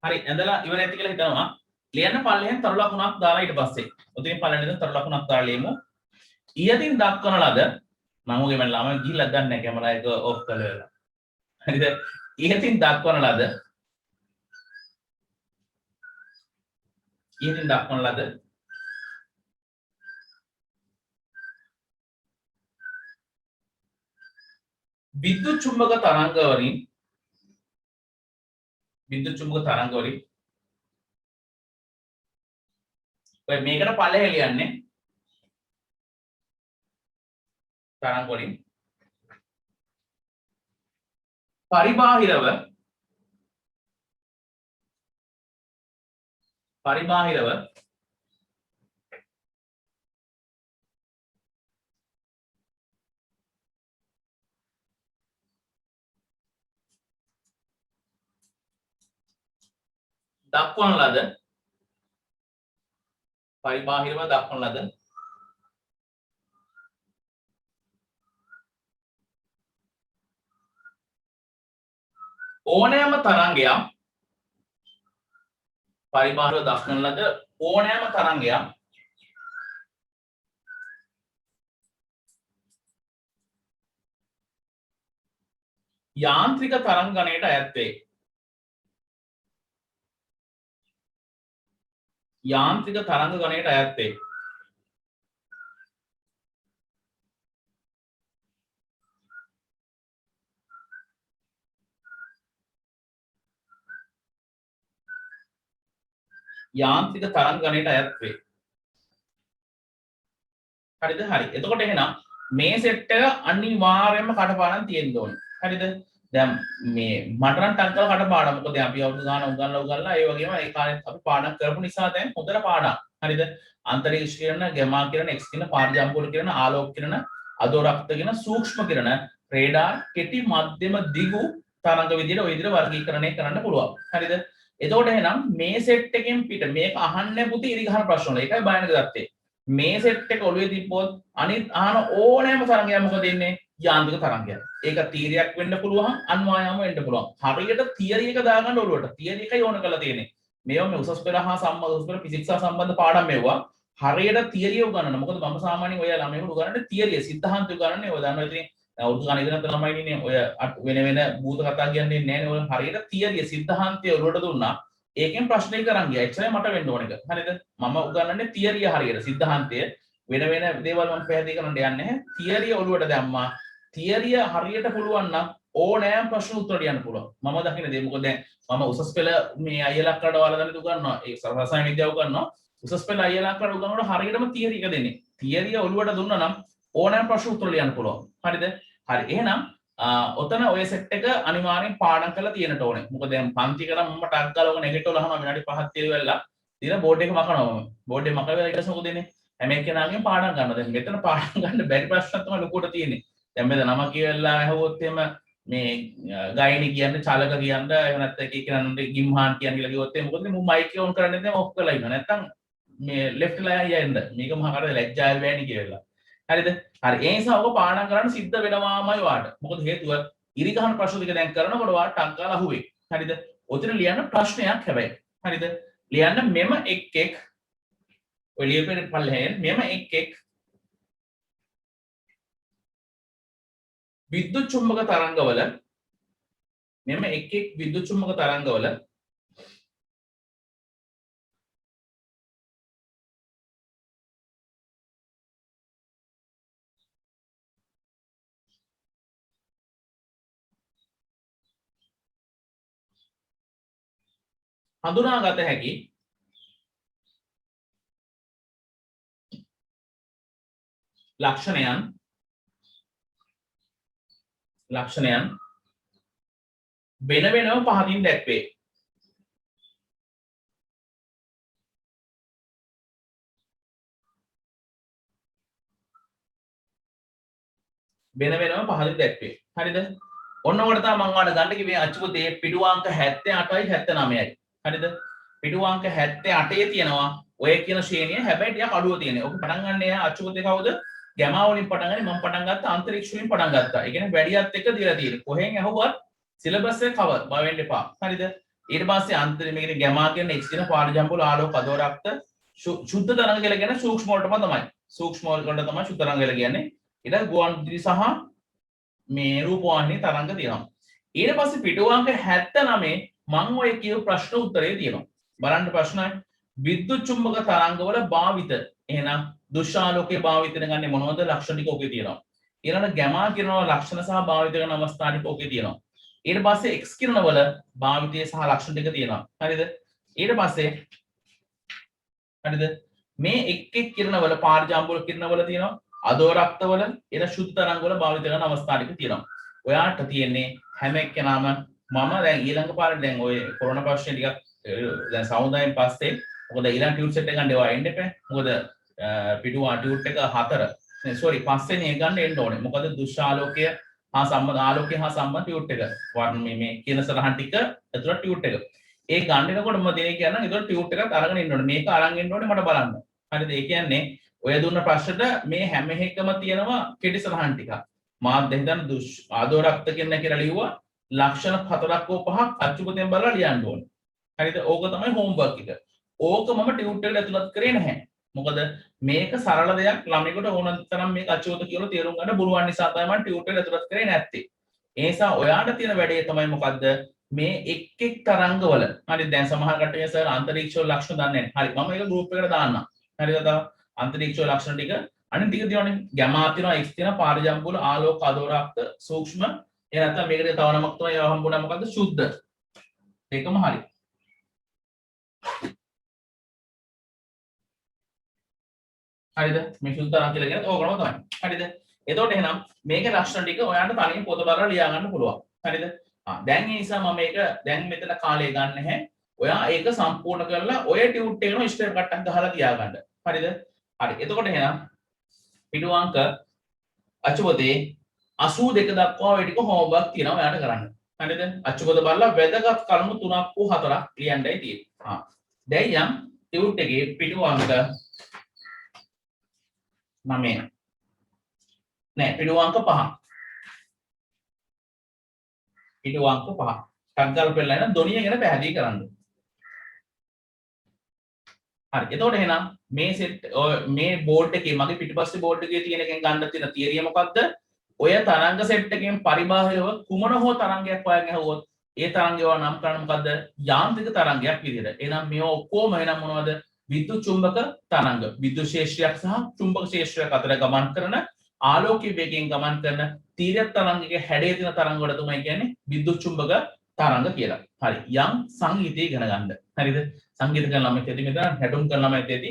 හරි ඇඳලා ඉවර නැති කියලා හිතනවා. ලියන්න පල්ලෙහෙන් තරු ලකුණක් දාලා ඊට පස්සේ. ඔතනින් පල්ලෙහෙන් ඉඳන් තරු ලකුණක් දාලා ලියමු. ඊයතින් දක්වන ලද මම ඔගේ මම ළමයි ගිහිල්ලා ගන්න නැහැ කැමරා එක ඔෆ් කරලා. හරිද? ඊයතින් දක්වන ලද විද්‍යුත් චුම්බක තරංගවලින් ඔය මේකට පල්ලෙහෙ ලියන්නේ තරංග වලින් පරිබාහිරව දක්වන ලද ඕනෑම තරංගයක් පරිබාහිරව දක්වන ලද ඕනෑම තරංගයක් යාන්ත්‍රික තරංග ගණයට අයත් වේ. යාන්ත්‍රික තරංග ගණයට අයත් වේ. යාන්ත්‍රික තරංග ගණයට අයත් වේ. හරිද? හරි. එතකොට එහෙනම් මේ සෙට් එක අනිවාර්යයෙන්ම කටපාඩම් තියෙන්න ඕනේ. හරිද? දැන් මේ මට නම් ටංකල කටපාඩම්. මොකද අපි අවුරුදු ගාන උගන්ලා ඒ වගේම ඒ කාලේ අපි පාඩම් කරපු නිසා දැන් හොඳට පාඩම්. හරිද? අන්තරීක්ෂ කිරණ, ගැමා කිරණ, එක්ස් කිරණ, පාරජම්පෝල කිරණ, ආලෝක කිරණ, අදෝරක්ත කිරණ, සූක්ෂම කිරණ, රේඩාර්, කෙටි, මධ්‍යම, දිගු තරංග විදිහට ওই විදිහට වර්ගීකරණය කරන්න පුළුවන්. හරිද? එතකොට එහෙනම් මේ සෙට් එකෙන් පිට මේක අහන්නේ පුතේ ඉරිගහන ප්‍රශ්න වල. ඒකයි බයනක ගත්තේ. මේ සෙට් එක ඔළුවේ තිබ්බොත් අනිත් අහන ඕනෑම තරංගයක් මොකද ඉන්නේ? යාන්ත්‍රික තරංගයක්. ඒක තීරයක් වෙන්න පුළුවන්, අන්වායාම වෙන්න පුළුවන්. හරියට තියරි එක දාගන්න ඔළුවට. තියරි එකයි ඕන කරලා තියෙන්නේ. මේවා මේ උසස් පෙළ හා සම්බන්ධ උසස් පෙළ ෆිසික්ස් හා සම්බන්ධ පාඩම් මේවා. හරියට තියරිය උගන්වන්න. මොකද මම සාමාන්‍යයෙන් ඔය ළමයින්ට උගන්වන්නේ තියරිය, සිද්ධාන්ත උගන්වන්නේ. ඔය දන්නවා ඉතින් අවුරුදු ගණන් ඉගෙන ගන්න ළමයි ඉන්නේ ඔය වෙන භූත කතා කියන්නේ නැහැ නේ. ඔය හරියට තියරිය සිද්ධාන්තය ඔළුවට දුන්නා. ඒකෙන් ප්‍රශ්න එක අරන් ගියා. එච්චරයි මට වෙන්න ඕන එක. හරිද? මම උගන්වන්නේ තියරිය හරියට. සිද්ධාන්තය වෙන දේවල් මම පැහැදිලි කරන්න යන්නේ නැහැ. තියරිය ඔළුවට දැම්මා. තියරිය හරියට පුළුවන් නම් ඕනෑම ප්‍රශ්න උත්තර ලියන්න පුළුවන්. මම දකින දේ මොකද දැන් මම උසස් පෙළ මේ අයියලා අක්කඩ වල දැන් උගන්වනවා. ඒ රසායන විද්‍යාව උගන්වනවා. උසස් පෙළ අයියලා අක්කඩ උගන්වනකොට හරියටම තියරි එක දෙන්නේ. තියරිය ඔළුවට දුන්නා නම් ඕනෑම ප්‍රශ්න උත්තර ලියන්න පුළුවන්. හරිද? හරි. එහෙනම් ඔතන ඔය සෙට් එක අනිවාර්යෙන් පාඩම් කරලා තියෙන්න ඕනේ. මොකද දැන් පන්ති කරා මම ටක් ගාලා ඔක නෙගටිව් අහනවා විනාඩි 5ක් තියලා ඉතින් බෝඩ් එක මකනවා මම. බෝඩ් එක මකලා ඊට පස්සේ මොකද දෙන්නේ? හැම එක්කෙනාගෙන් පාඩම් ගන්නවා. දැන් මෙතන පාඩම් ගන්න බැරි ප්‍රශ්න තමයි ලොකුට තියෙන්නේ. දැන් මෙතන නම කියලා ඇහුවොත් එහෙම මේ ගයිනි කියන්නේ චලක කියන්නේ එහෙම නැත්නම් එක එකනන්ට ගිම්හාන් කියන්නේ කියලා කිව්වොත් එහෙම මොකද මම මයික් එක ඔන් කරන්නේ නැත්නම් ඔෆ් කරලා ඉන්නවා. නැත්නම් මේ ලෙෆ්ට් ලා යන්න. මේක මහා කරද ලැජ්ජාව වෙන්නේ කියලා. හරිද? හරි. ඒ නිසා ඔක පාඩම් කරන්න සිද්ධ වෙනවාමයි වාට. මොකද හේතුව ඉරිගහන ප්‍රශ්න ටික දැන් කරනකොට වාට ටක් ගාලා අහුවේ. හරිද? ඔතන ලියන්න ප්‍රශ්නයක් හැබැයි. හරිද? ලියන්න මෙම එක් ඔය ලියපෙන පල්ලෙහෙන් මෙම එක් විද්‍යුත් චුම්බක තරංගවල මෙම එක් විද්‍යුත් චුම්බක තරංගවල හඳුනාගත හැකි ලක්ෂණයන් වෙන වෙනම පහදින් දැක්වේ. වෙන වෙනම පහදින් දැක්වේ. හරිද? ඔන්න ඔකට තමයි මම ඔයාලට ගන්න කිව්වේ අච්චුපතේ පිටුවාංක 78යි 79යි. හරිද? පිටුවාංක 78 තියෙනවා ඔය කියන ශ්‍රේණිය. හැබැයි ටිකක් අඩුව තියෙනවා. ඔක පටන් ගන්න එයා අච්චුපතේ කවුද? ගැමා වලින් පටන් ගන්නේ. මම පටන් ගත්ත අන්තරීක්ෂ වලින් පටන් ගත්තා. ඒ කියන්නේ වැඩියත් එක්ක දීලා තියෙන්නේ. කොහෙන් ඇහුවත් සිලබස් එක කවර් බය වෙන්න එපා. හරිද? ඊට පස්සේ අන්තිමේ මේකේ ගැමා කියන x කියන පාරජම්බුල ආලෝක අදෝරක්ත ශුද්ධ තරංග කියලා කියන්නේ සූක්ෂම වලටම තමයි. සූක්ෂම වලට තමයි ශුද්ධ තරංග කියලා කියන්නේ. ඊට ගුවන් විදුලි සහ මේ රූපවාහිනී තරංග තියෙනවා. ඊට පස්සේ පිටුවංක 79 මම ඔය කියපු ප්‍රශ්න උත්තරේ තියෙනවා. බලන්න ප්‍රශ්නයි. විද්‍යුත් චුම්බක තරංගවල භාවිත එහෙනම් දුෂ්‍යාලෝකයේ භාවිත ගන්නේ මොනවද ලක්ෂණ ටික ඔකේ තියෙනවා. ඊළඟ ගැමා කිරණ ලක්ෂණ සහ භාවිත කරන අවස්ථා ටික ඔකේ තියෙනවා. ඊට පස්සේ x කිරණ වල භාවිතය සහ ලක්ෂණ ටික තියෙනවා. හරිද? ඊට පස්සේ හරිද? මේ එක් කිරණ වල පාරජාම්බුල කිරණ වල තියෙනවා. අදෝරක්ත වල එන ශුද්ධ තරංග වල භාවිත කරන අවස්ථා ටික තියෙනවා. ඔයාට තියෙන්නේ හැම එක්කෙනාම මම දැන් ඊළඟ පාරේ දැන් ඔය කොරෝනා ප්‍රශ්නේ ටිකක් දැන් සමුදායෙන් පස්සේ මොකද ඊළඟ ටියුට් සෙට් එක ගන්න ඒවා එන්න එපා. මොකද පිටුවා ටියුට් එක 4 සෝරි 5 වෙනි එක ගන්න එන්න ඕනේ. මොකද දුෂ්‍යාලෝකය හා සම්බන්ධ ආලෝකය හා සම්බන්ධ ටියුට් එක. වර්ණ මේ කියන සරහන් ටික ඇතුළත් ටියුට් එක. ඒ ගන්නකොට මම දෙන්නේ කියනවා ඒතකොට ටියුට් එකත් අරගෙන ඉන්න ඕනේ. මේක අරන් ඉන්න ඕනේ මට බලන්න. හරිද? ඒ කියන්නේ ඔය දුන්න ප්‍රශ්නට මේ හැම එකකම තියෙනවා කෙටි සරහන් ටිකක්. මාත් දෙහිදන් ආදෝරක්ත කියන කියලා ලිව්වා. ලක්ෂණ 4ක් හෝ 5ක් අච්චුපතෙන් බලලා ලියන්න ඕනේ. හරිද? ඕක තමයි හෝම්වර්ක් එක. ඕක මම ටියුට් එකට ඇතුළත් කරේ නැහැ. මොකද මේක සරල දෙයක් ළමයෙකුට ඕන තරම් මේක අච්චුපත කියලා තේරුම් ගන්න පුළුවන් නිසා තමයි මම ටියුට් එකට ඇතුළත් කරේ නැත්තේ. ඒ නිසා ඔයාට තියෙන වැඩේ තමයි මොකද්ද? මේ එක් තරංගවල හරි දැන් සමහර කට්ටිය සර් අන්තරීක්ෂ ලක්ෂණ දන්නේ නැහැ. හරි මම ඒක ගෲප් එකට දාන්නම්. හරිද? තව අන්තරීක්ෂ ලක්ෂණ ටික අනිත් ටික තියෙනවානේ. ගැමා තියෙනවා x තියෙනවා පාරජම්බුල ආලෝක අදෝරක්ත සූක්ෂම ඒ නැත්නම් මේකට තව නමක් තමයි ඒවා හම්බුනා මොකද්ද? ශුද්ධ. ඒකම හරි. හරිද? මේ ශුද්ධ තරංග කියලා කියන්නේ ඕකම තමයි. හරිද? එතකොට එහෙනම් මේකේ ලක්ෂණ ටික ඔයාලට තනියෙන් පොත බලලා ලියා ගන්න පුළුවන්. හරිද? දැන් ඒ නිසා මම මේක දැන් මෙතන කාලය ගන්න නැහැ. ඔයා ඒක සම්පූර්ණ කරලා ඔය ටියුට් එකේම ස්ටෙප් කට්ටක් ගහලා තියාගන්න. හරිද? හරි. එතකොට එහෙනම් පිටුවංක අචුපතේ 82 දක්වා ඔය ටික හෝම්වර්ක් තියෙනවා ඔයාලට කරන්න. හරිද? අචුපත බලලා වැදගත් කරුණු 3ක් හෝ 4ක් ලියන්නයි තියෙන්නේ. දැන් යම් ටියුට් එකේ පිටුවංක 9 නෑ පිටුවංක 5. පිටුවංක 5. ටග්ගල් පෙළලා යන දොනිය ගැන පැහැදිලි කරන්න. හරි. එතකොට එහෙනම් මේ සෙට් මේ බෝඩ් එකේ මගේ පිටිපස්සේ බෝඩ් එකේ තියෙන එකෙන් ගන්න තියෙන තියරිය මොකක්ද? ඔය තරංග සෙට් එකෙන් පරිබාහිරව කුමන හෝ තරංගයක් ඔයගෙන් ඇහුවොත් ඒ තරංගය නම් කරන්නේ මොකද්ද? යාන්ත්‍රික තරංගයක් විදිහට. එහෙනම් මේ ඔක්කොම එහෙනම් මොනවද? විද්‍යුත් චුම්බක තරංග. විද්‍යුත් ක්ෂේත්‍රයක් සහ චුම්බක ක්ෂේත්‍රයක් අතර ගමන් කරන ආලෝකීය වේගයෙන් ගමන් කරන තීරක තරංගයේ හැඩයේ තියෙන තරංග වල තමයි කියන්නේ විද්‍යුත් චුම්බක තරංග කියලා. හරි. යම් සංගීතය ඉගෙන ගන්න. හරිද? සංගීත කරන ළමයි තේටි මෙතන හැඩුම් කරන ළමයි තේටි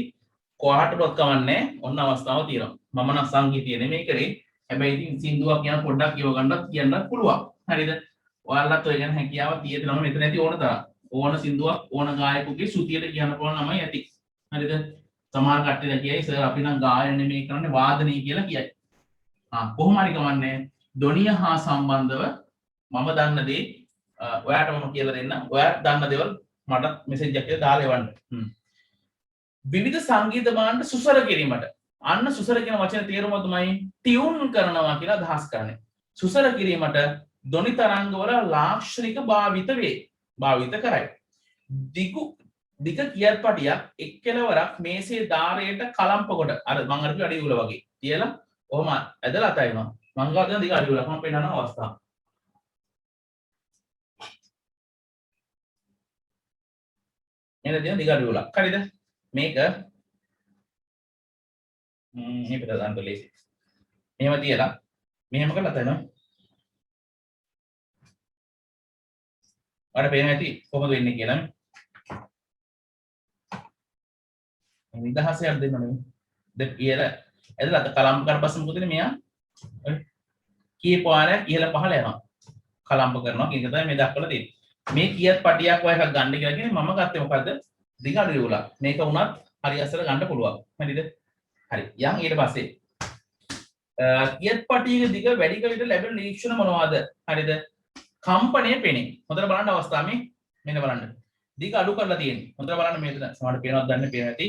කොහාටවත් කවන්නේ ඔන්න අවස්ථාව තියෙනවා. මම නම් සංගීතය නෙමෙයි කරේ. හැබැයි ඉතින් සින්දුවක් කියන පොඩ්ඩක් කියව ගන්නත් කියන්න පුළුවන්. හරිද? ඔයාලත් ඔය ගැන හැකියාව තියෙද නම් මෙතන ඇති ඕන තරම්. ඕන සින්දුවක් ඕන ගායකයෙකුගේ ශ්‍රුතියට කියන්න පුළුවන් ළමයි ඇති. හරිද? සමහර කට්ටිය කියයි සර් අපි නම් ගායන නෙමෙයි කරන්නේ වාදනය කියලා කියයි. කොහොම හරි ගමන්නේ ධ්වනිය හා සම්බන්ධව මම දන්න දේ ඔයාට මම කියලා දෙන්න. ඔයාට දන්න දේවල් මට මෙසේජ් එකක් දාලා එවන්න. විවිධ සංගීත භාණ්ඩ සුසර කිරීමට අන්න සුසර කියන වචනේ තේරුම තමයි ටියුන් කරනවා කියලා අදහස් කරන්නේ. සුසර කිරීමට ධ්වනි තරංගවල ලාක්ෂණික භාවිත වේ. භාවිත කරයි. දිග කියල්පටියක් එක්කෙලවරක් මේසේ ධාරයට කලම්ප කොට අර මම අර අඩි උල වගේ තියලා කොහොම ඇදලා අතයිනවා. මම ගාන දිග අඩි උලක් මම පෙන්නන අවස්ථාව. එන දිග අඩි උලක්. හරිද? මේක මේ පිට දාන්න ලේසි. මෙහෙම තියලා මෙහෙම කරලා තනවා. ඔයාලට පේන ඇති කොහොමද වෙන්නේ කියලා. නිදහසක් දෙන්න නෙමෙයි. දැන් කියලා ඇදලා අත කලම්බ කරලා පස්සේ මොකද වෙන්නේ මෙයා? කීපාරයක් ඉහළ පහළ යනවා. කලම්බ කරනවා කියන එක තමයි මේ දක්වලා තියෙන්නේ. මේ කීයත් පටියක් ඔය එකක් ගන්න කියලා කියන්නේ මම ගත්තේ මොකද්ද? දිග අඩු උලක්. මේක වුණත් හරි අසල ගන්න පුළුවන්. හරිද? හරි. යන් ඊට පස්සේ කීයත් පටියක දිග වැඩි කලට ලැබෙන නිරීක්ෂණ මොනවද? හරිද? කම්පණය පෙනේ. හොඳට බලන්න අවස්ථාව මේ මෙන්න බලන්න. දිග අඩු කරලා තියෙන්නේ. හොඳට බලන්න මේක සමහරට පේනවද දන්නේ පේන ඇති.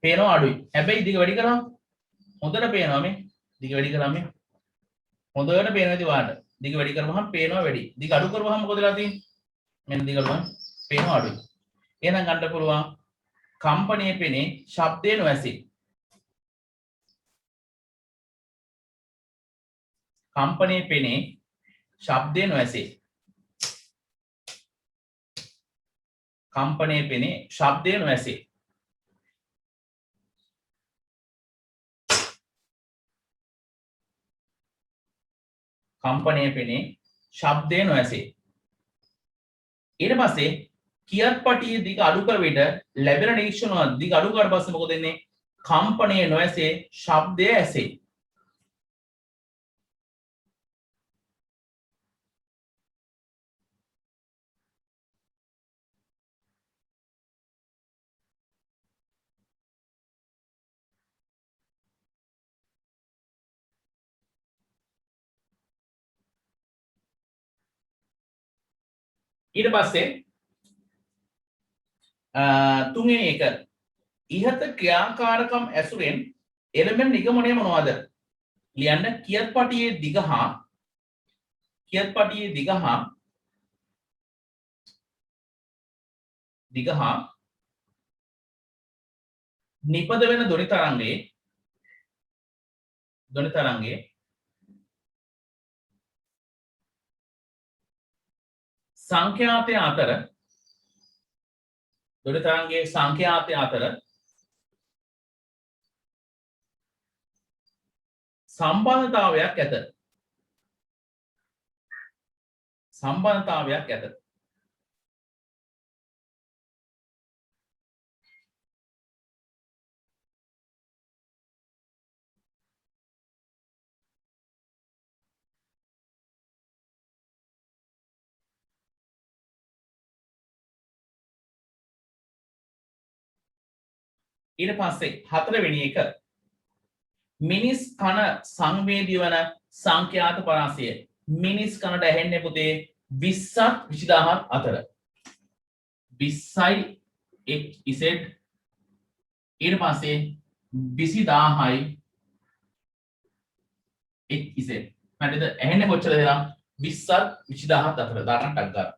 පේනවා අඩුයි. හැබැයි දිග වැඩි කරාම හොඳට පේනවා මේ. දිග වැඩි කරාම මේ හොඳට පේනවා ඇති වාට. දිග වැඩි කරවහම පේනවා වැඩි. දිග අඩු කරවහම මොකද වෙලා තියෙන්නේ? මෙන්න දිගලුවන් පේනවා අඩුයි. එහෙනම් ගන්න පුළුවන් කම්පනයේ පෙනේ ශබ්දේ නොඇසේ. කම්පනයේ පෙනේ ශබ්දේ නොඇසේ. කම්පනයේ පෙනේ ශබ්දේ නොඇසේ. කම්පනයේ පෙනේ ශබ්දේ නොඇසේ. ඊට පස්සේ කියත්පටියේ දිග අඩු කර විට ලැබෙන නිරීක්ෂණ දිග අඩු කරලා පස්සේ මොකද වෙන්නේ? කම්පනයේ නොඇසේ ශබ්දය ඇසේ. ඊට පස්සේ තුන්වෙනි එක ඉහත ක්‍රියාකාරකම් ඇසුරෙන් එළඹෙන නිගමනය මොනවද? ලියන්න කියත්පටියේ දිග හා නිපද වෙන ධ්වනි තරංගයේ සංඛ්‍යාතය අතර සම්බන්ධතාවයක් ඇත. ඊට පස්සේ හතරවෙනි එක මිනිස් කන සංවේදී වන සංඛ්‍යාත පරාසය. මිනිස් කනට ඇහෙන්නේ පුතේ 20ත් 20000ත් අතර. 20යි XZ ඊට පස්සේ 20000යි XZ. හරිද? ඇහෙන්නේ කොච්චරද එහෙනම්? 20ත් 20000ත් අතර දාන්න ටක් ගන්න.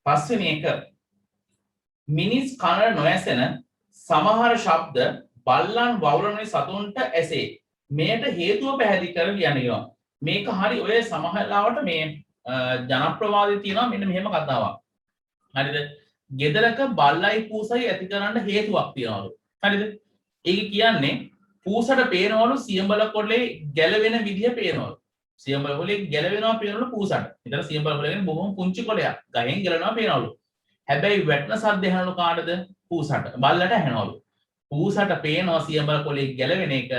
පස්වෙනි එක මිනිස් කනට නොඇසෙන සමහර ශබ්ද බල්ලන් වවුලන සතුන්ට ඇසේ. මෙයට හේතුව පැහැදිලි කර ලියන්න කියනවා. මේක හරි ඔය සමහරවට මේ ජනප්‍රවාදයේ තියෙනවා මෙන්න මෙහෙම කතාවක්. හරිද? ගෙදරක බල්ලයි පූසයි ඇති කරන්න හේතුවක් තියනවලු. හරිද? ඒක කියන්නේ පූසට පේනවලු සියඹල කොල්ලේ ගැලවෙන විදිය පේනවලු. සියඹල කොල්ලේ ගැලවෙනවා පේනවලු පූසට. ඒතර සියඹල කොල්ල කියන්නේ බොහොම පුංචි කොළයක්. ගහෙන් ගැලවෙනවා පේනවලු. හැබැයි වැටෙන සද්ද ඇහෙනවලු කාටද? පූසට. බල්ලට ඇහෙනවලු. පූසට පේනවා සියඹල කොල්ලේ ගැලවෙන එක.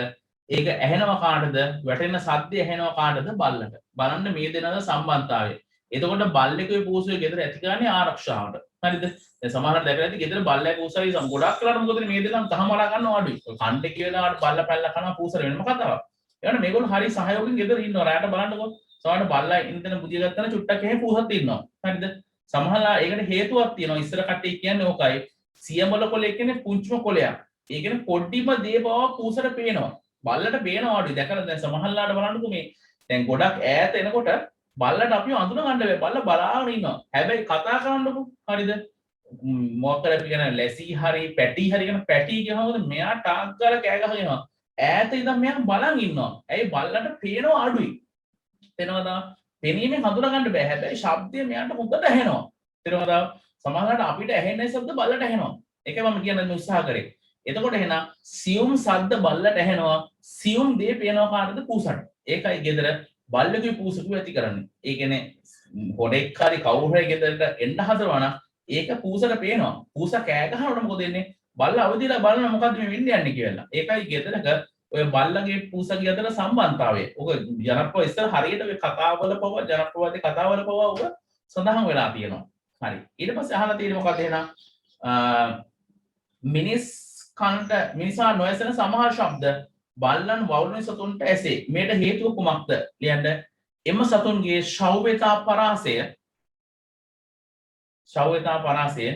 ඒක ඇහෙනවා කාටද? වැටෙන සද්ද ඇහෙනවා කාටද? බල්ලට. බලන්න මේ දෙනද සම්බන්ධතාවය. එතකොට බල්ලෙකුගේ පූසුවේ ගෙදර ඇති කරන්නේ ආරක්ෂාවට. හරිද? දැන් සමහරවිට දැකලා ඇති ගෙදර බල්ලයි පූසයි ගොඩක් වෙලාවට මොකද මේ දෙන්නම තහමලා ගන්නව අඩුයි. කණ්ඩේ කියලාට බල්ල පැල්ල කනවා පූසර වෙනම කතාවක්. ඒවනේ මේගොල්ලෝ හරි සහයෝගයෙන් ගෙදර ඉන්නවා. රැයට බලන්නකො. සමහරවිට බල්ලා ඉන්දන බුදිය ගත්තම චුට්ටක් එහෙ පූසත් ඉන්නවා. හරිද? සමහරලා ඒකට හේතුවක් තියෙනවා. ඉස්සර කට්ටිය කියන්නේ ඕකයි. සියඹල කොලේ කියන්නේ පුංචිම කොලයක්. ඒ කියන්නේ පොඩ්ඩිම දේ බව පූසට පේනවා. බල්ලට පේනවා අඩුයි. දැකලා දැන් සමහරලාට බලන්නකො මේ දැන් ගොඩක් ඈත එනකොට බල්ලට අපිව අඳුන ගන්න බැහැ. බල්ල බලාගෙන ඉන්නවා. හැබැයි කතා කරන්නකො. හරිද? මොකක්ද කියන ලැසි හරි පැටි හරි කියන පැටි කියනවද මෙයා ටාක් ගාලා කෑ ගහගෙනවා. ඈත ඉඳන් මෙයා බලන් ඉන්නවා. ඇයි බල්ලට පේනවා අඩුයි. තේනවද? පෙනීමෙන් හඳුනා ගන්න බෑ. හැබැයි ශබ්දය මෙයාට හොඳට ඇහෙනවා. තේනවද? සමහරවිට අපිට ඇහෙන්නේ ශබ්ද බල්ලට ඇහෙනවා. ඒකයි මම කියන්න උත්සාහ කරේ. එතකොට එහෙනම් සියුම් ශබ්ද බල්ලට ඇහෙනවා. සියුම් දේ පේනවා කාටද? පූසට. ඒකයි ගෙදර බල්ලෙකුයි පූසකුයි ඇති කරන්නේ. ඒ කියන්නේ හොඩෙක් හරි කවුරු හරි ගෙදරට එන්න හදනවා නම් ඒක පූසට පේනවා. පූස කෑ ගහනකොට මොකද වෙන්නේ? බල්ල අවදිලා බලන මොකද්ද මේ වෙන්නේ යන්නේ කියලා. ඒකයි ගෙදරක ඔය බල්ලගේ පූසගේ අතර සම්බන්ධතාවය. ඔක ජනප්‍රිය ඉස්සර හරියට ඔය කතාවල පව ජනප්‍රවාදී කතාවල පව ඔක සඳහන් වෙලා තියෙනවා. හරි. ඊට පස්සේ අහලා තියෙන්නේ මොකක්ද එහෙනම්? මිනිස් කනට මිනිසා නොඇසෙන සමහර ශබ්ද බල්ලන් වවුලන සතුන්ට ඇසේ. මේට හේතුව කුමක්ද? ලියන්න. එම සතුන්ගේ ශෞ්‍යතා පරාසය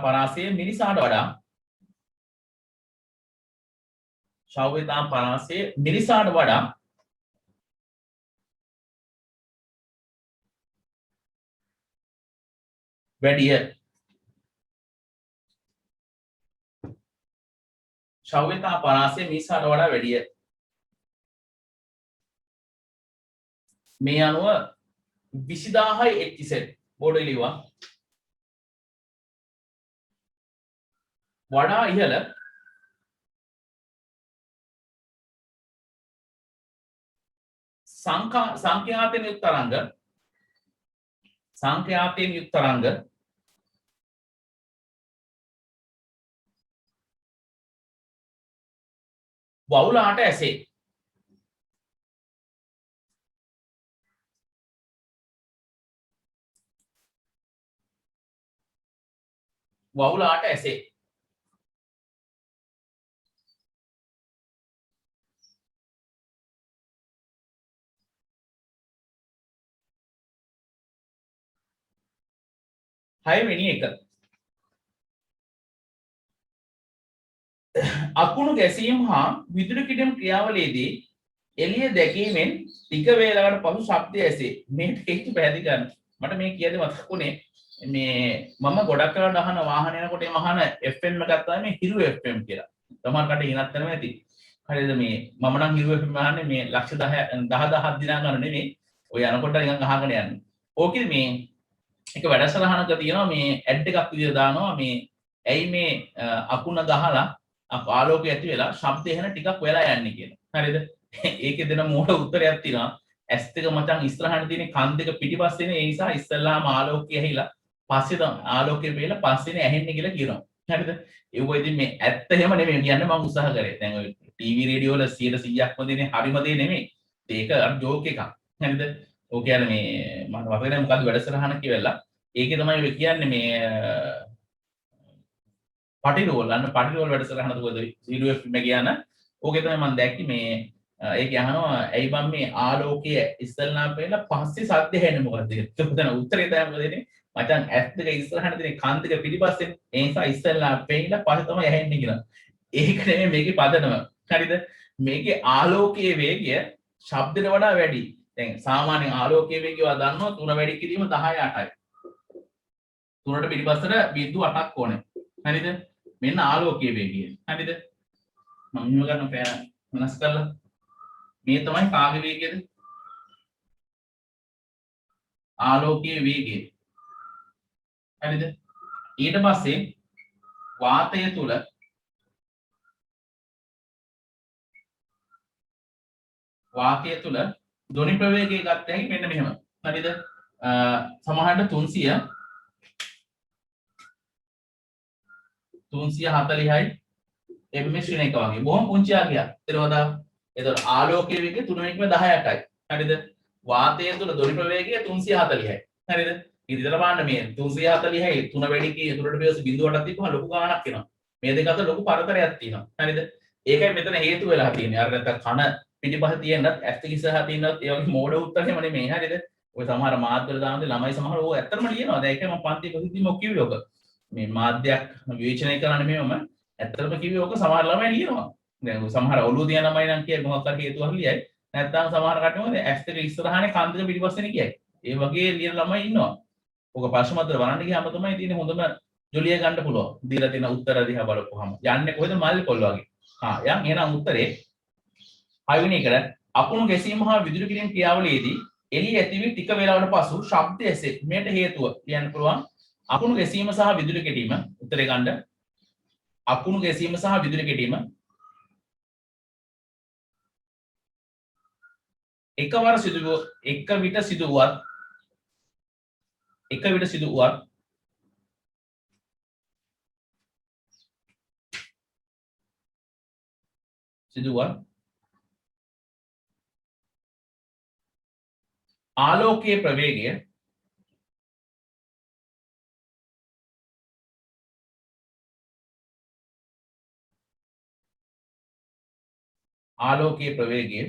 මිනිසාට වඩා ශෞ්‍යතා පරාසය මිනිසාට වඩා වැඩිය. ශෞ්‍යතා පරාසය මිනිසාට වඩා වැඩිය. මේ අනුව 20000යි HZ බෝඩ ලියුවා. වඩා ඉහළ සංඛ්‍යාතයෙන් යුක්ත තරංග වවුලාට ඇසේ. වවුලාට ඇසේ. හයවෙනි එක. අකුණු ගැසීම් හා විදුලි කිඩීම් ක්‍රියාවලියේදී එළිය දැකීමෙන් ටික වේලාවකට පසු ශබ්දය ඇසේ. මේක හේතු පැහැදිලි කරන්න. මට මේ කියද්දි මතක් වුණේ මේ මම ගොඩක් කරලා අහන වාහන යනකොට එම අහන FM එකක් තමයි මේ හිරු FM කියලා. සමහර කට ඉනත් වෙනවා ඇති. හරිද මේ මම නම් හිරු FM අහන්නේ මේ ලක්ෂ 10,000ක් දිනා ගන්න නෙමෙයි. ඔය යනකොට නිකන් අහගෙන යන්නේ. ඕකේ මේ එක වැඩසටහනක තියෙනවා මේ ඇඩ් එකක් විදිහට දානවා මේ ඇයි මේ අකුණ ගහලා ආලෝකය ඇති වෙලා ශබ්දය එන ටිකක් වෙලා යන්නේ කියලා. හරිද? ඒකේ දෙන මෝඩ උත්තරයක් තියෙනවා. ඇස් දෙක මචං ඉස්සරහට තියෙන කන් දෙක පිටිපස්සේ නේ ඒ නිසා ඉස්සල්ලාම ආලෝකය ඇහිලා පස්සේ තමයි ආලෝකය වේලා පස්සේනේ ඇහෙන්නේ කියලා කියනවා. හරිද? ඒව ඉතින් මේ ඇත්ත එහෙම නෙමෙයි කියන්නේ මම උත්සාහ කරේ. දැන් ඔය ටීවී රේඩියෝ වල 100%ක්ම දෙන්නේ හරිම දේ නෙමෙයි. ඒක අර ජෝක් එකක්. හරිද? ඔය කියන්නේ මේ මම මතක නැහැ මොකද්ද වැඩසටහන කියලා. ඒකේ තමයි ඔය කියන්නේ මේ පටිරෝල් වැඩසටහන තුවද zero FM ගියාන ඕකේ තමයි මම දැක්කේ මේ ඒක අහනවා ඇයි බම් මේ ආලෝකය ඉස්සල්ලාම වෙලා පස්සේ සද්ද ඇහෙන්නේ මොකද්ද කියලා. උතන උත්තරේ තමයි මොකද දෙන්නේ? මචං ඇස් දෙක ඉස්සරහට තියෙන කන් දෙක පිටිපස්සේ ඒ නිසා ඉස්සල්ලා පෙන්නලා පස්සේ තමයි ඇහෙන්නේ කියලා. ඒක නෙමෙයි මේකේ පදනම. හරිද? මේකේ ආලෝකයේ වේගය ශබ්දයට වඩා වැඩි. දැන් සාමාන්‍ය ආලෝකයේ වේගය ඔයා දන්නවා 3 වැඩි කිරීම 10 8යි. 3ට පිටිපස්සට බිංදු 8ක් ඕනේ. හරිද? මෙන්න ආලෝකයේ වේගය. හරිද? මම මෙහෙම ගන්න පෑ වෙනස් කරලා මේ තමයි කාගේ වේගයද? ආලෝකයේ වේගය. හරිද? ඊට පස්සේ වාතය තුල ධ්වනි ප්‍රවේගය ගත්ත හැකි මෙන්න මෙහෙම. හරිද? සමහරවිට 340යි එම්එස් වෙන එක වගේ. බොහොම පුංචි ආගයක්. ඒතරවදා ඒතර ආලෝකයේ වේගය 3.18යි. හරිද? වාතය තුල ධ්වනි ප්‍රවේගය 340යි. හරිද? ඉතින් බලන්න මේ 340යි 3 වැඩි කී 3ට බෙදලා බිඳුවටක් තිබ්බම ලොකු ගාණක් එනවා. මේ දෙක අතර ලොකු පරතරයක් තියෙනවා. හරිද? ඒකයි මෙතන හේතු වෙලා තියෙන්නේ. අර නැත්නම් කන පිටිපස්ස තියෙනත් ඇස් දෙක ඉස්සරහා තියෙනත් ඒ වගේ මෝඩ උත්තරෙම නෙමෙයි. හරිද? ඔය සමහර මාධ්‍යවල දානද ළමයි සමහර ඕක ඇත්තටම ලියනවා. දැන් ඒකයි මම පන්තියේ ප්‍රසිද්ධියම කිව්වේ ඔක. මේ මාධ්‍යයක් විවේචනය කරන්න මෙවම ඇත්තටම කිව්වේ ඔක සමහර ළමයි ලියනවා. දැන් සමහර ඔළුව දින ළමයි නම් කිය මොකක් හරි හේතුවක් ලියයි. නැත්නම් සමහර කට්ටිය මොකද ඇස් දෙක ඉස්සරහානේ කන් දෙක පිටිපස්සේනේ කියයි. ඒ වගේ ලියන ළමයි ඉන්නවා. ඔක ප්‍රශ්න පත්‍ර බලන්න ගියාම තමයි තියෙන්නේ හොඳම ජොලිය ගන්න පුළුවන්. දීලා තියෙන උත්තර දිහා බලපුවාම. යන්නේ කොහෙද මල්ලි පොල් වගේ. යන් එහෙනම් උත්තරේ 6 වෙනි එකට අකුණු ගැසීම හා විදුලි කිරීම ක්‍රියාවලියේදී එළිය ඇතිවී ටික වේලාවකට පසු ශබ්ද ඇසේ. මේට හේතුව කියන්න පුළුවන් අකුණු ගැසීම සහ විදුලි කෙටීම. උත්තරේ ගන්න. අකුණු ගැසීම සහ විදුලි කෙටීම එකවර එක විට සිදුවත් ආලෝකයේ ප්‍රවේගය ආලෝකයේ ප්‍රවේගය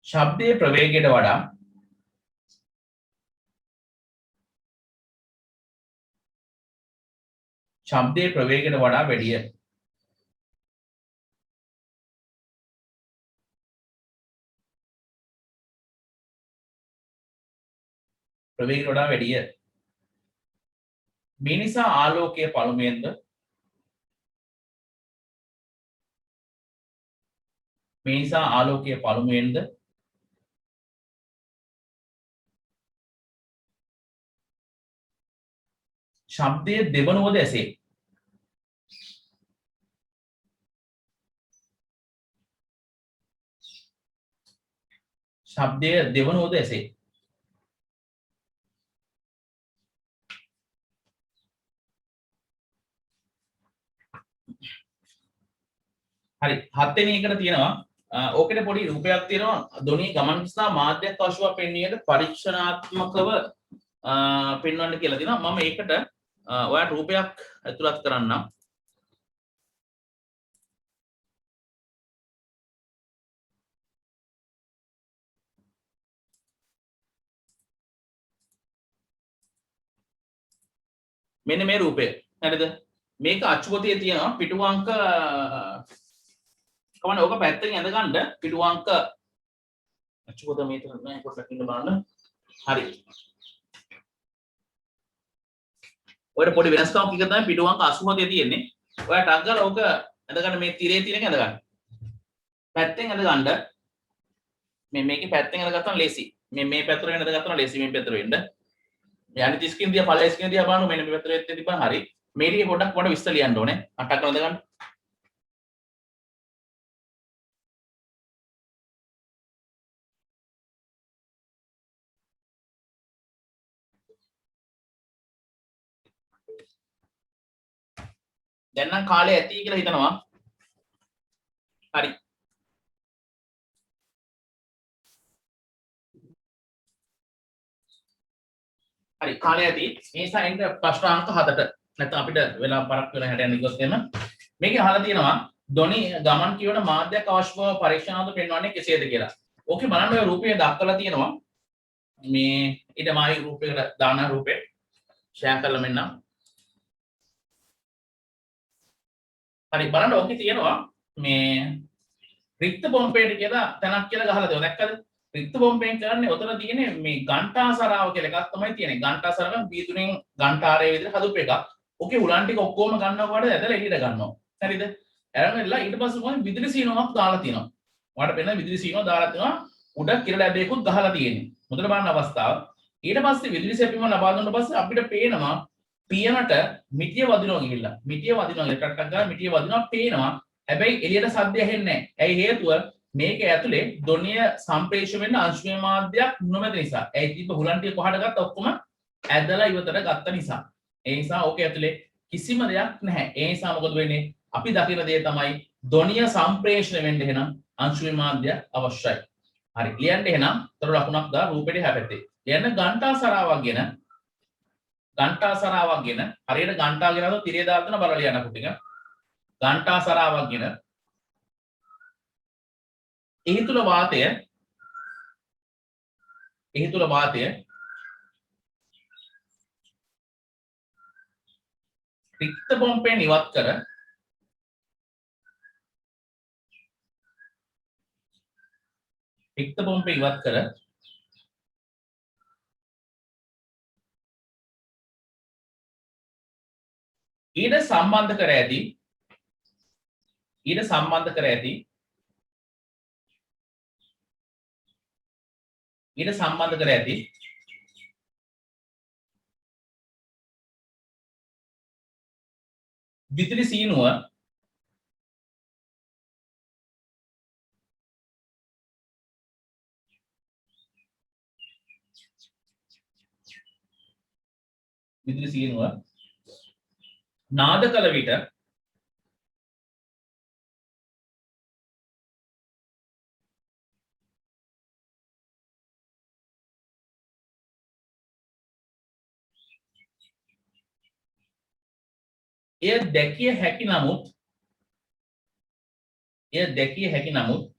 ශබ්දයේ ප්‍රවේගයට වඩා ශබ්දයේ ප්‍රවේගයට වඩා වැඩිය. ප්‍රවේගයට වඩා වැඩිය. මේ නිසා ආලෝකයේ පළමුවෙන්ද මේ නිසා ආලෝකයේ පළමුවෙන්ද ශබ්දයේ දෙවනුවද ඇසේ. ශබ්දය දෙවනුවද ඇසේ. හරි 7 වෙනි එකට තියෙනවා ඕකේ පොඩි රූපයක් තියෙනවා ධ්වනි ගමන් නිසා මාධ්‍යයක් අවශ්‍යව පෙන්වීමට පරීක්ෂණාත්මකව පෙන්වන්න කියලා තියෙනවා මම ඒකට ඔයාලට රූපයක් ඇතුළත් කරන්නම් මෙන්න මේ රූපය හරිද මේක අච්චුපොතේ තියෙනවා පිටු අංක කවන්න ඕක පැත්තකින් ඇඳ ගන්න පිටු අංක අච්චුපොත මේක නෑ පොඩ්ඩක් ඉන්න බලන්න හරි ඔයාලට පොඩි වෙනස්කමක් එක තමයි පිටු අංක 87 තියෙන්නේ ඔයාලට ටක් ගාලා ඕක ඇඳ ගන්න මේ තිරේ තියෙන එක ඇඳ ගන්න පැත්තෙන් ඇඳ ගන්න මේකේ පැත්තෙන් ඇඳ ගත්තාම ලේසි මේ පැත්තට වෙන ඇඳ ගත්තාම ලේසි මේ පැත්තට වෙන්න යන්නේ 30 කින් දිහා පළවෙනි ස්ක්‍රීන් දිහා බලන්න මෙන්න මේ පැත්තට එද්දී තිබ්බම හරි මේ ටිකේ පොඩ්ඩක් මට විස්තර ලියන්න ඕනේ අටක් කරලා ගන්න දැන් නම් කාලේ ඇති කියලා හිතනවා හරි හරි කාලේ ඇති මේ නිසා එන්න ප්‍රශ්න අංක 7ට නැත්නම් අපිට වෙලා පරක් වෙලා හැට යන ඉක්කොත් එන්න මේකේ අහලා තියෙනවා ධ්වනි ගමන් කියවන මාධ්‍යයක් අවශ්‍ය බව පරීක්ෂණාත්මකව පෙන්වන්නේ කෙසේද කියලා. ඕකේ බලන්න ඔය රූපය දක්වලා තියෙනවා. මේ ඊට මායි රූපයකට දාන රූපේ ෂෙයා කරලා මෙන්නම්. හරි බලන්න ඕකේ තියෙනවා මේ රික්ත බොම්බේට කියලා තැනක් කියලා ගහලා තියෙනවා. දැක්කද? රික්ත බොම්බෙන් කරන්නේ ඔතන තියෙන්නේ මේ ඝණ්ටාසරාව කියලා එකක් තමයි තියෙන්නේ. ඝණ්ටාසරාව B3න් ඝණ්ටාරයේ විදිහට හදපු එකක්. ඕකේ උලන් ටික ඔක්කොම ගන්නකොට ඇදලා එළියට ගන්නවා. හරිද? අරගෙනලා ඊට පස්සේ මොකද විදුලි සීනුවක් දාලා තියෙනවා. ඔයාලට පෙන්නන විදුලි සීනුව දාලා තියෙනවා. උඩ කිරල ඇදේකුත් ගහලා තියෙන්නේ. මුදල බලන අවස්ථාව. ඊට පස්සේ විදුලි සැපීම ලබා දුන්න පස්සේ අපිට පේනවා පියනට මිටිය වදිනවා ගිහිල්ලා. මිටිය වදිනවා ටක් ගාලා මිටිය වදිනවා පේනවා. හැබැයි එළියට සද්ද ඇහෙන්නේ නැහැ. ඇයි හේතුව? මේක ඇතුලේ ධ්වනිය සම්ප්‍රේෂණය වෙන්න අංශුමය මාධ්‍යයක් නොමැති නිසා. ඒ තිබ්බ හුලන් ටික කොහාට ගත්ත ඔක්කොම ඇදලා ඉවතට ගත්ත නිසා. ඒ නිසා ඕක ඇතුලේ කිසිම දෙයක් නැහැ. ඒ නිසා මොකද වෙන්නේ? අපි දකින දේ තමයි ධ්වනිය සම්ප්‍රේෂණය වෙන්න එහෙනම් අංශුමය මාධ්‍ය අවශ්‍යයි. හරි ලියන්න එහෙනම් තොර ලකුණක් දා රූපෙට හැපැත්තේ. ලියන්න ඝණ්ටාසරාවක් ගැන හරියට ඝණ්ටා ගෙනද තිරේ දාලා දෙන බලලා ලියන්න කුටික. ඝණ්ටාසරාවක් ගැන එහි තුල වාතය රික්ත බොම්බෙන් ඉවත් කර ඊට සම්බන්ධ කර ඇති විදුලි සීනුව නාද කළ විට එය දැකිය හැකි නමුත් එය දැකිය හැකි නමුත්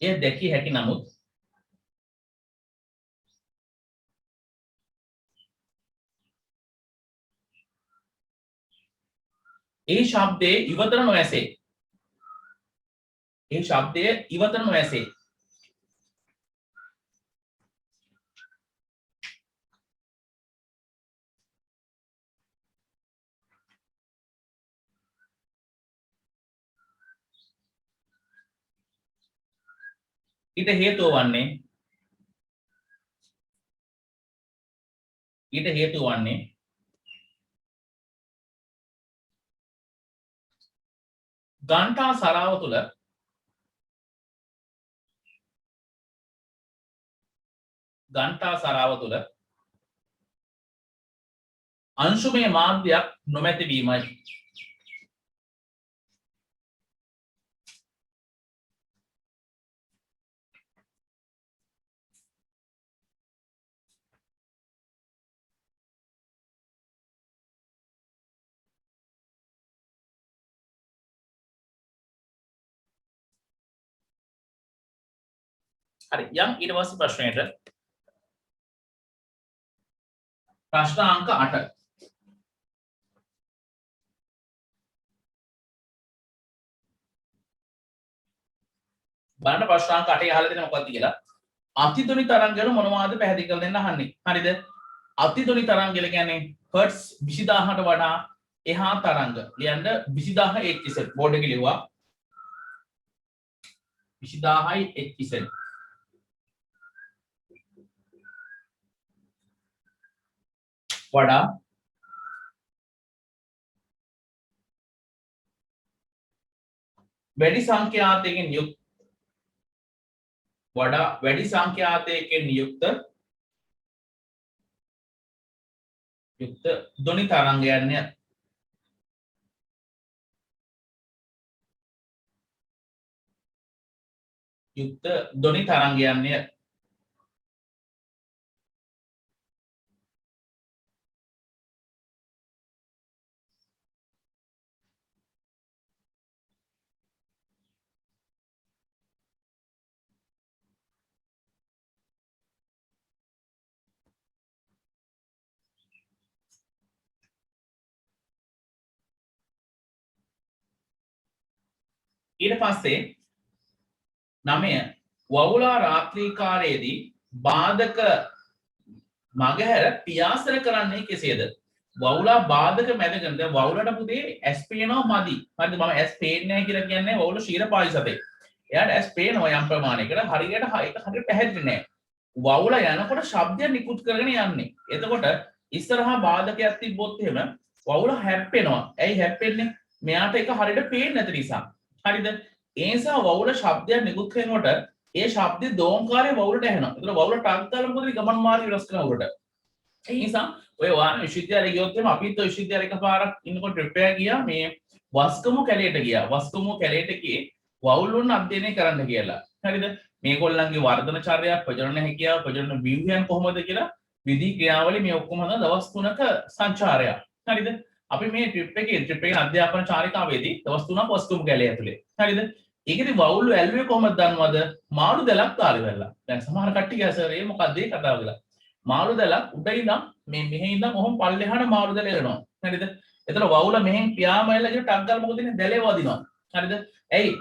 එය දැකිය හැකි නමුත් ඒ ශබ්දයේ ඉවතර නොඇසේ. ඒ ශබ්දය ඉවතර නොඇසේ. ඊට හේතුව වන්නේ ගාන්ටා සරාව තුළ අංශුමය මාධ්‍යයක් නොමැති වීමයි. හරි යම් ඊට පස්සේ ප්‍රශ්නයට ප්‍රශ්න අංක 8 බලන්න ප්‍රශ්න අංක 8 අහලා දෙන්න මොකක්ද කියලා අතිධ්වනි තරංග ගැන මොනවද පැහැදිලි කරලා දෙන්න අහන්නේ හරිද අතිධ්වනි තරංග කියන්නේ හර්ට්ස් 20000ට වඩා එහා තරංග ලියන්න 20000 HZ බෝඩ් එකේ ලියුවා 20000 HZ වඩා වැඩි සංඛ්‍යාතයකින් යුක්ත ධ්වනි තරංගයන්ය ඊට පස්සේ 9 වවුලා රාත්‍රී කාලයේදී බාධක මගහැර පියාසර කරන්නේ කෙසේද? වවුලා බාධක මැදගෙන දැන් වවුලට පුතේ ඇස් පේනවා මදි. හරිද? මම ඇස් පේන්නේ නැහැ කියලා කියන්නේ වවුල ශීරපාලිසතේ. එයාට ඇස් පේනවා යම් ප්‍රමාණයකට හරියට ඒක හරියට පැහැදිලි නැහැ. වවුල යනකොට ශබ්දය නිකුත් කරගෙන යන්නේ. එතකොට ඉස්සරහා බාධකයක් තිබ්බොත් එහෙම වවුල හැප්පෙනවා. ඇයි හැප්පෙන්නේ? මෙයාට ඒක හරියට පේන්නේ නැති නිසා. හරිද? ඒ නිසා වවුල ශබ්දයක් නිකුත් කරනකොට ඒ ශබ්දේ දෝංකාරය වවුලට ඇහෙනවා. ඒතර වවුල ටක් ගාලා මොකද ගමන් මාර්ගය වෙනස් කරන වලට. ඒ නිසා ඔය වාන විශ්වවිද්‍යාලේ ගියොත් එහම අපිත් ඔය විශ්වවිද්‍යාලේ එකපාරක් ඉන්නකොට ට්‍රිප් එක ගියා මේ වස්කමු කැලේට ගියා. වස්කමු කැලේට ගියේ වවුලුන් අධ්‍යයනය කරන්න කියලා. හරිද? මේගොල්ලන්ගේ වර්ධන චර්යාව, ප්‍රජනන හැකියාව, ප්‍රජනන ව්‍යුහයන් කොහොමද කියලා විධි ක්‍රියාවලිය මේ ඔක්කොම හදන දවස් 3ක සංචාරයක්. හරිද? අපි මේ ට්‍රිප් එකේ අධ්‍යාපන චාරිකාවේදී දවස් 3ක් වස්කමු කැලේ ඇතුලේ. හරිද? ඒකෙදි වවුල්ලු ඇල්ලුවේ කොහොමද දන්නවද? මාළු දැලක් කාලේ වෙලා. දැන් සමහර කට්ටිය කිය සර් ඒ මොකක්ද ඒ කතාව කියලා. මාළු දැලක් උඩ ඉඳන් මේ මෙහෙ ඉඳන් ඔහොම පල්ලෙහාට මාළු දැල එනවා. හරිද? එතන වවුල මෙහෙන් පියාමයිලා කියන ටක් ගාලා මොකද වෙන්නේ? දැලේ වදිනවා. හරිද? ඇයි?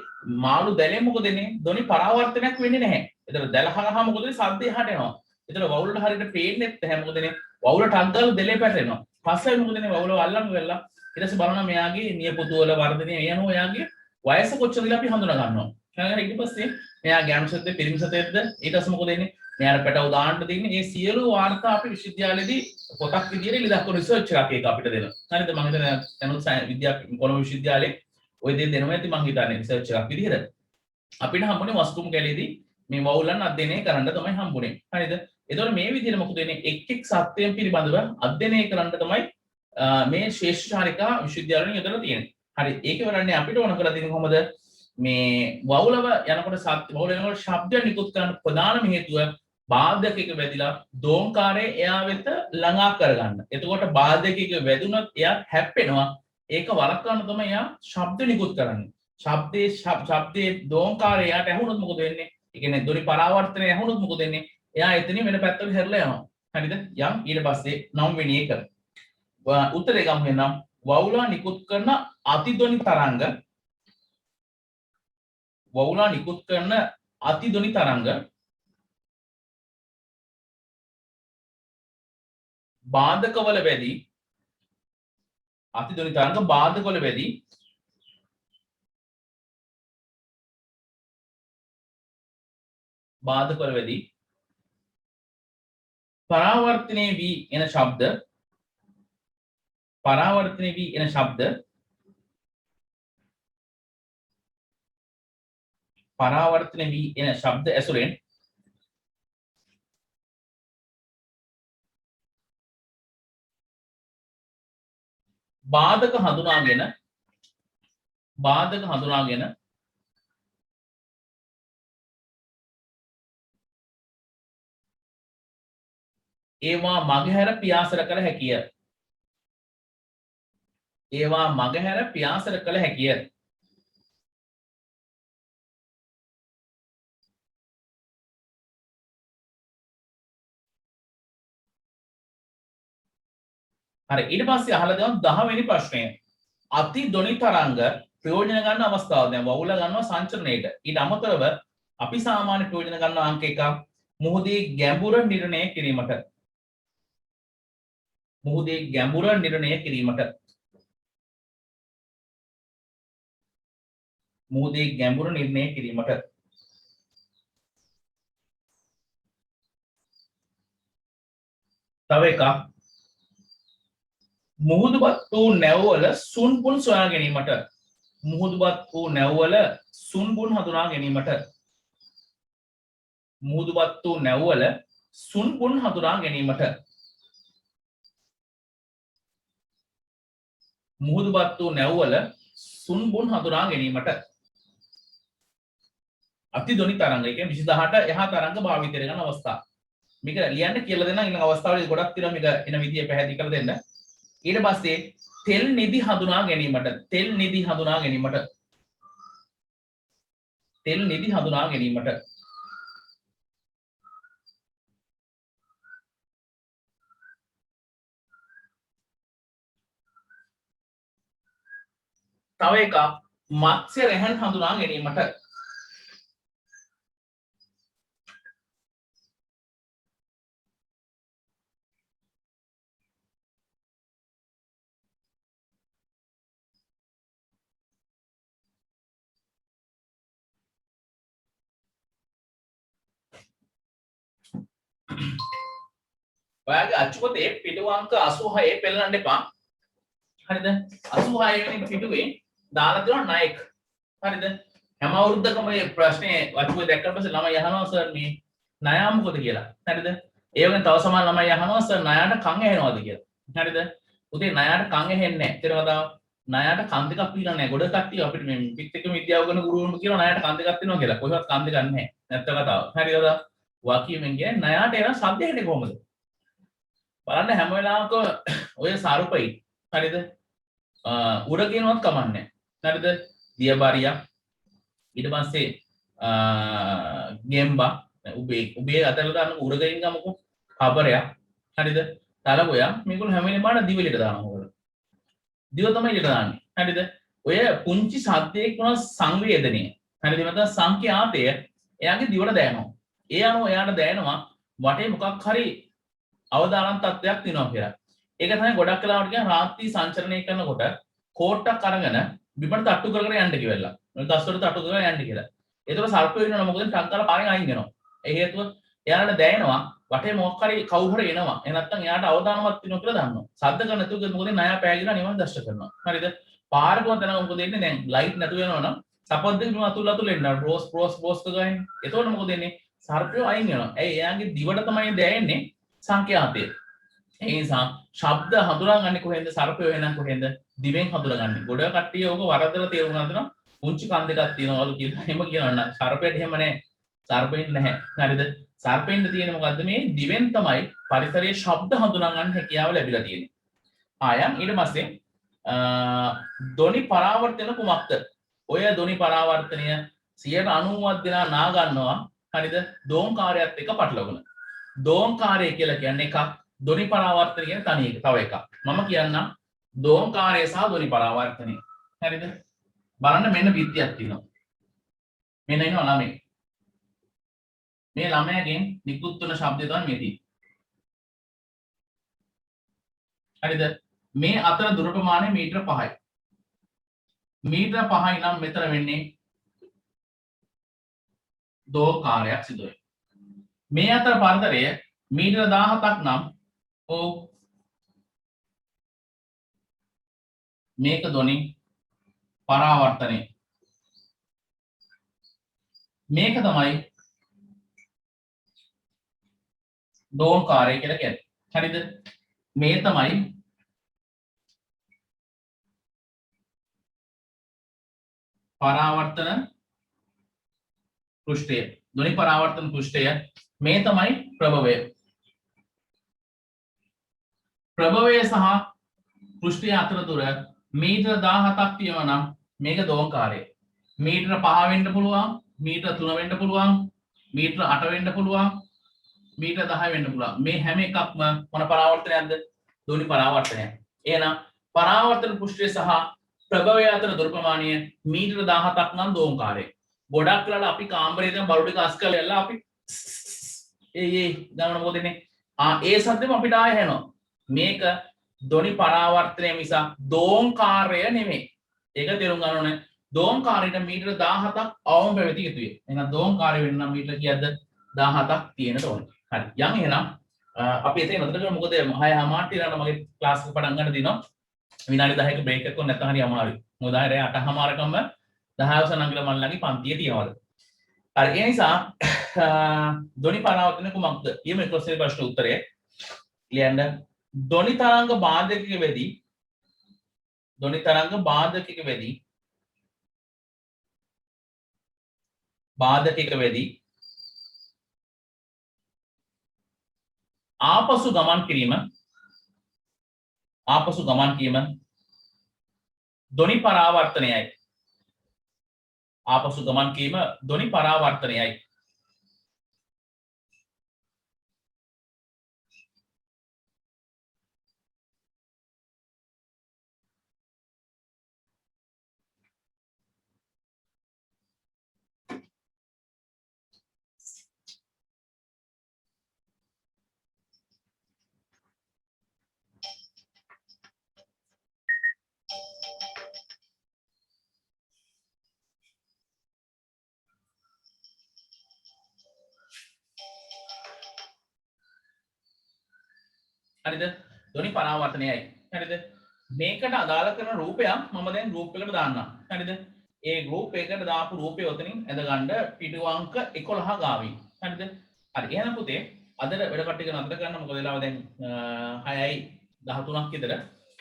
මාළු දැලේ මොකද වෙන්නේ? ධ්වනි පරාවර්තනයක් වෙන්නේ නැහැ. එතන දැල හරහා මොකද වෙන්නේ? ශබ්දය එහාට එනවා. එතන වවුලට හරියට පේන්නේ නැහැ මොකද වෙන්නේ? වවුල ටක් ගාලා දැලේ පැටලෙනවා. පස්සේ මොකද වෙන්නේ? වවුල අල්ලන්න වෙලා ඊට පස්සේ බලනවා මෙයාගේ නියපොතු වල වර්ධනය යනවා එයාගේ වයස කොච්චරද කියලා අපි හඳුනා ගන්නවා. ඊට පස්සේ මෙයා ගෑනු සතෙක්ද පිරිමි සතෙක්ද ඊට පස්සේ මොකද වෙන්නේ? මෙයාට පැටව දාන්න දෙන්නේ මේ සියලු වාර්තා අපි විශ්වවිද්‍යාලයේදී පොතක් විදියට ඉලක්ක කරන රිසර්ච් එකක් ඒක අපිට දෙනවා. හරිද? මම හිතන්නේ තනුත් කොළඹ විශ්වවිද්‍යාලයේ ওই දේ දෙනවා ඇති මම හිතන්නේ රිසර්ච් එකක් විදියට. අපිට හම්බුනේ වස්තුම් කැලේදී මේ වවුලන් අධ්‍යයනය කරන්න තමයි හම්බුනේ. හරිද? ඒතකොට මේ විදිහට මොකද වෙන්නේ? එක් සත්‍යයන් පිළිබඳව අධ්‍යයනය කරන්න තමයි මේ ශ්‍රේෂ්ඨ චාරිකා විශ්වවිද්‍යාලවලින් යොදලා තියෙන්නේ. හරි ඒක වරන්නේ අපිට ඕන කරලා තියෙන්නේ කොහොමද මේ වවුලව යනකොට සත්‍ය වවුල යනකොට ශබ්දය නිකුත් කරන්න ප්‍රධානම හේතුව බාධකයක වැදිලා දෝංකාරය එයා වෙත ළඟා කරගන්න. එතකොට බාධකයක වැදුනොත් එයා හැප්පෙනවා. ඒක වළක්වන්න තමයි එයා ශබ්ද නිකුත් කරන්නේ. ශබ්දයේ දෝංකාරය එයාට ඇහුනොත් මොකද වෙන්නේ? ඒ කියන්නේ ධ්වනි පරාවර්තනය ඇහුනොත් මොකද වෙන්නේ? එයා එතනින් වෙන පැත්තකට හැරිලා යනවා. හරිද? යම් ඊට පස්සේ 9 වෙනි එක. උත්තරේ ගමු එනම් වවුලා නිකුත් කරන අතිධ්වනි තරංග වවුලා නිකුත් කරන අතිධ්වනි තරංග බාධකවල වැදී අතිධ්වනි තරංග බාධකවල වැදී පරාවර්තනය වී එන ශබ්ද ඇසුරෙන් බාධක හඳුනාගෙන ඒවා මගහැර පියාසර කළ හැකිය. හරි ඊට පස්සේ අහලා දෙනවා 10 වෙනි ප්‍රශ්නය. අති ධ්වනි තරංග ප්‍රයෝජන ගන්න අවස්ථාව. දැන් වවුල ගන්නවා සංචරණයට. ඊට අමතරව අපි සාමාන්‍ය ප්‍රයෝජන ගන්න අංක එකක් මුහුදේ ගැඹුර නිර්ණය කිරීමට. තව එකක් මුහුදුපත් වූ නැව්වල සුන්බුන් සොයා ගැනීමට. අතිධ්වනි තරංග කියන්නේ 28 එහා තරංග භාවිතය කරන අවස්ථා. මේක ලියන්න කියලා දෙන්න ඊළඟ අවස්ථාවලදී ගොඩක් තියෙනවා මේක එන විදිය පැහැදිලි කරලා දෙන්න. ඊට පස්සේ තෙල් නිදි හඳුනා ගැනීමට තව එකක් මත්ස්‍ය රැහන් හඳුනා ගැනීමට. ඔයාගේ අච්චුපතේ පිටු අංක 86 පෙන්නන්න එපා. හරිද? 86 වෙනි පිටුවේ දාලා තියෙනවා නායක. හරිද? හැම අවුරුද්දකම මේ ප්‍රශ්නේ අච්චුපේ දැක්කට පස්සේ ළමයි අහනවා සර් මේ ණයා මොකද කියලා. හරිද? ඒ වගේම තව සමහර ළමයි අහනවා සර් ණයාට කන් ඇහෙනවද කියලා. හරිද? උදේ ණයාට කන් ඇහෙන්නේ නැහැ. ඊට කතාව ණයාට කන් දෙකක් පිරලා නැහැ. ගොඩ කට්ටිය අපිට මේ පිටික විද්‍යාව කරන ගුරුවරුන් කියනවා ණයාට කන් දෙකක් තියෙනවා කියලා. කොහෙවත් කන් දෙකක් නැහැ. නැත්ත කතාව. හරිද? වාක්‍යයෙන් කියන්නේ ණයාට එන ශබ්ද ඇහෙන්නේ කොහොමද? බලන්න හැම වෙලාවක ඔය සාරුපයි හරිද උඩ කියනවත් කමන්නේ හරිද දියබාරියා ඊට පස්සේ ගෙම්බා උබේ අතල දාන්න උඩ ගින් ගමකෝ කබරයා හරිද තලගොයා මේගොල්ලෝ හැම වෙලේම බාන දිවලිට දානවා ඕගොල්ලෝ දිව තමයි ඊට දාන්නේ හරිද ඔය පුංචි සද්දයක වුණ සංවේදනය හරිද මත සංඛ්‍යාතය එයාගේ දිවට දැනෙනවා ඒ අනුව එයාට දැනෙනවා වටේ මොකක් හරි අවදානම් තත්ත්වයක් තියෙනවා කියලා. ඒක තමයි ගොඩක් වෙලාවට කියන රාත්‍රී සංචරණය කරනකොට කෝට්ටක් අරගෙන බිමට තට්ටු කර කර යන්න කියලා. මොකද දස්වලට තට්ටු කරලා යන්න කියලා. ඒතකොට සර්පය වෙනවා මොකද ටංකාලා පාරෙන් අයින් වෙනවා. ඒ හේතුව එයාට දැනෙනවා වටේ මොකක් හරි කවුරු හරි එනවා. එහෙ නැත්නම් එයාට අවදානමක් තියෙනවා කියලා දන්නවා. සද්ද කරන නැතුව මොකද ණය පෑගිලා නිවන් දැෂ්ට කරනවා. හරිද? පාරකම තැනක මොකද වෙන්නේ දැන් ලයිට් නැතුව වෙනවනම් සපද්දෙක බිම අතුල් එන්න බ්‍රෝස් ගන්නේ. එතකොට මොකද වෙන්නේ? සර්පය අයින් වෙනවා. ඇයි එයාගේ දිවට තමයි දැනෙන්නේ සංඛ්‍යාතය. ඒ නිසා ශබ්ද හඳුනාගන්නේ කොහෙන්ද? සර්පය වෙනනම් කොහෙන්ද? දිවෙන් හඳුනාගන්නේ. ගොඩ කට්ටිය ඕක වරදලා තේරුම් ගන්නවා. පුංචි කන් දෙකක් තියෙනවලු කියලා එහෙම කියනවා නම් සර්පයට එහෙම නැහැ. සර්පෙන්න නැහැ. හරිද? සර්පෙන්න තියෙන මොකද්ද මේ දිවෙන් තමයි පරිසරයේ ශබ්ද හඳුනා ගන්න හැකියාව ලැබිලා තියෙන්නේ. ආයම් ඊට පස්සේ ධ්වනි පරාවර්තන කුමක්ද? ඔය ධ්වනි පරාවර්තනය 90ක් දෙනා නා ගන්නවා. හරිද? දෝංකාරයත් එක්ක පටලවගෙන. දෝංකාරය කියලා කියන්නේ එකක්, ධ්වනි පරාවර්තන කියන්නේ තනි එක. තව එකක්. මම කියන්නම් දෝංකාරය සහ ධ්වනි පරාවර්තනය. හරිද? බලන්න මෙන්න පිටියක් තියෙනවා. මෙන්න ඉන්නවා ළමයි. මේ ළමයාගෙන් නිකුත් වන ශබ්දය තමයි මේ තියෙන්නේ. හරිද? මේ අතර දුර ප්‍රමාණය මීටර 5යි. මීටර 5යි නම් මෙතන වෙන්නේ දෝංකාරයක් සිදු වෙයි. මේ අතර පරතරය මීටර 17ක් නම් මේක ධ්වනි පරාවර්තනය. මේක තමයි දෝංකාරය කියලා කියන්නේ. හරිද? මේ තමයි පරාවර්තන පෘෂ්ඨය. ධ්වනි පරාවර්තන පෘෂ්ඨය. මේ තමයි ප්‍රභවය. ප්‍රභවය සහ පෘෂ්ඨය අතර දුර මීටර 17ක් තියෙනවා නම් මේක දෝංකාරය. මීටර 5 වෙන්න පුළුවන්, මීටර 3 වෙන්න පුළුවන්, මීටර 8 වෙන්න පුළුවන්, මීටර 10 වෙන්න පුළුවන්. මේ හැම එකක්ම මොන පරාවර්තනයක්ද? ධ්වනි පරාවර්තනයක්. එහෙනම් පරාවර්තන පෘෂ්ඨය සහ ප්‍රභවය අතර දුර ප්‍රමාණය මීටර 17ක් නම් දෝංකාරය. ගොඩක් වෙලාවට අපි කාමරේ දැන් බඩු ටික අස් කරලා යලා අපි ඒ ගාන මොකද ඉන්නේ? ඒ සද්දෙම අපිට ආයෙ හැනවා. මේක ධ්වනි පරාවර්තනය මිස දෝංකාරය නෙමෙයි. ඒක තේරුම් ගන්න ඕනේ. දෝංකාරයට මීටර 17ක් අවම පැවතිය යුතුයි. එහෙනම් දෝංකාරය වෙන්න නම් මීටර කීයද? 17ක් තියෙන්න ඕනේ. හරි. යන් එහෙනම් අපි එතන නතර කරමු. මොකද 6:00 ට මගේ ක්ලාස් එක පටන් ගන්න දිනවා. විනාඩි 10ක බ්‍රේක් එකක් නැත්නම් හරි අමාරුයි. මොකද ආයෙ 8:00කම 10 වසනංගල මල්ලගේ පන්තිය තියනවාද. හරි. ඒ නිසා ධ්වනි පරාවර්තන කුමක්ද? ඊයේ ප්‍රශ්නේ ප්‍රශ්න උත්තරය ලියන්න. ධ්වනි තරංග බාධකයක වෙදී ආපසු ගමන් කිරීම ධ්වනි පරාවර්තනයයි. ආපසු ගමන් කිරීම ධ්වනි පරාවර්තනයයි. හරිද? ධ්වනි පරාවර්තනයයි. හරිද? මේකට අදාළ කරන රූපයක් මම දැන් ගෲප් එකට දාන්නම්. හරිද? ඒ ගෲප් එකට දාපු රූපය උතනින් ඇද ගන්න පිටු අංක 11 ගාවින්. හරිද? හරි. එහෙනම් පුතේ අද වැඩ කට්ටිය නතර කරන්න. මොකද වෙලාව දැන් 6:13ක් විතර.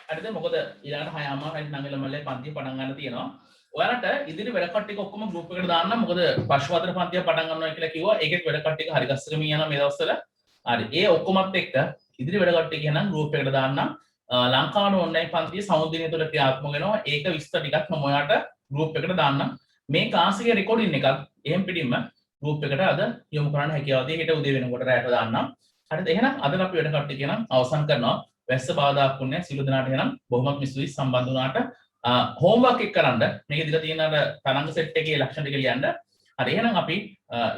හරිද? මොකද ඊළඟට 6:00ට නංගල මල්ලේ පන්තිය පටන් ගන්න තියෙනවා. ඔයාලට ඉදිරි වැඩ කට්ටිය ඔක්කොම ගෲප් එකට දාන්න. මොකද පස්වතර පන්තිය පටන් ගන්නවා කියලා කිව්වා. ඒකෙත් වැඩ කට්ටිය හරි ගස්සගෙන යනවා මේ දවස්වල. හරි. ඒ ඔක්කොමත් එක්ක ඉදිරි වැඩ කට්ටිය කියනනම් ගෲප් එකට දාන්නම්. ලංකාවේ ඔන්ලයින් පන්තිය සමුද්‍රිය තුළ ක්‍රියාත්මක වෙනවා. ඒක විස්තර ටිකක් මම ඔයාලට ගෲප් එකට දාන්නම්. මේ කාසිකේ රෙකෝඩින් එකක් එහෙම් පිටින්ම ගෲප් එකට අද යොමු කරන්න හැකියාව තියෙන. හෙට උදේ වෙනකොට රැට දාන්නම්. හරිද? එහෙනම් අද අපි වැඩ කට්ටිය කියනම් අවසන් කරනවා. වැස්ස බාධාක් වුණේ සිළු දනාට එහෙනම් බොහොමත් මිස්තුයි සම්බන්ධ වුණාට හෝම්වර්ක් එක කරන්න. මේක දීලා තියෙන අර තරංග සෙට් එකේ ලක්ෂණ ටික ලියන්න. හරි. එහෙනම් අපි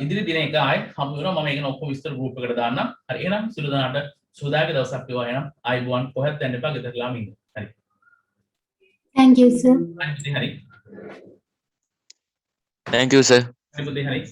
ඉදිරි දිනයක ආයෙ හමු වෙනවා. මම ඒක ඔක්කොම විස්තර ගෲප් එකට දාන්නම්. හරි. එහෙනම් සිළු දනාට සුදාගේ දවසක් වේවා. එහෙනම් ආයිබෝන් කොහෙත් යන්න එපා. ගෙදරලාම ඉන්න. හරි. Thank you, sir. හරි. Thank you, sir. හරි.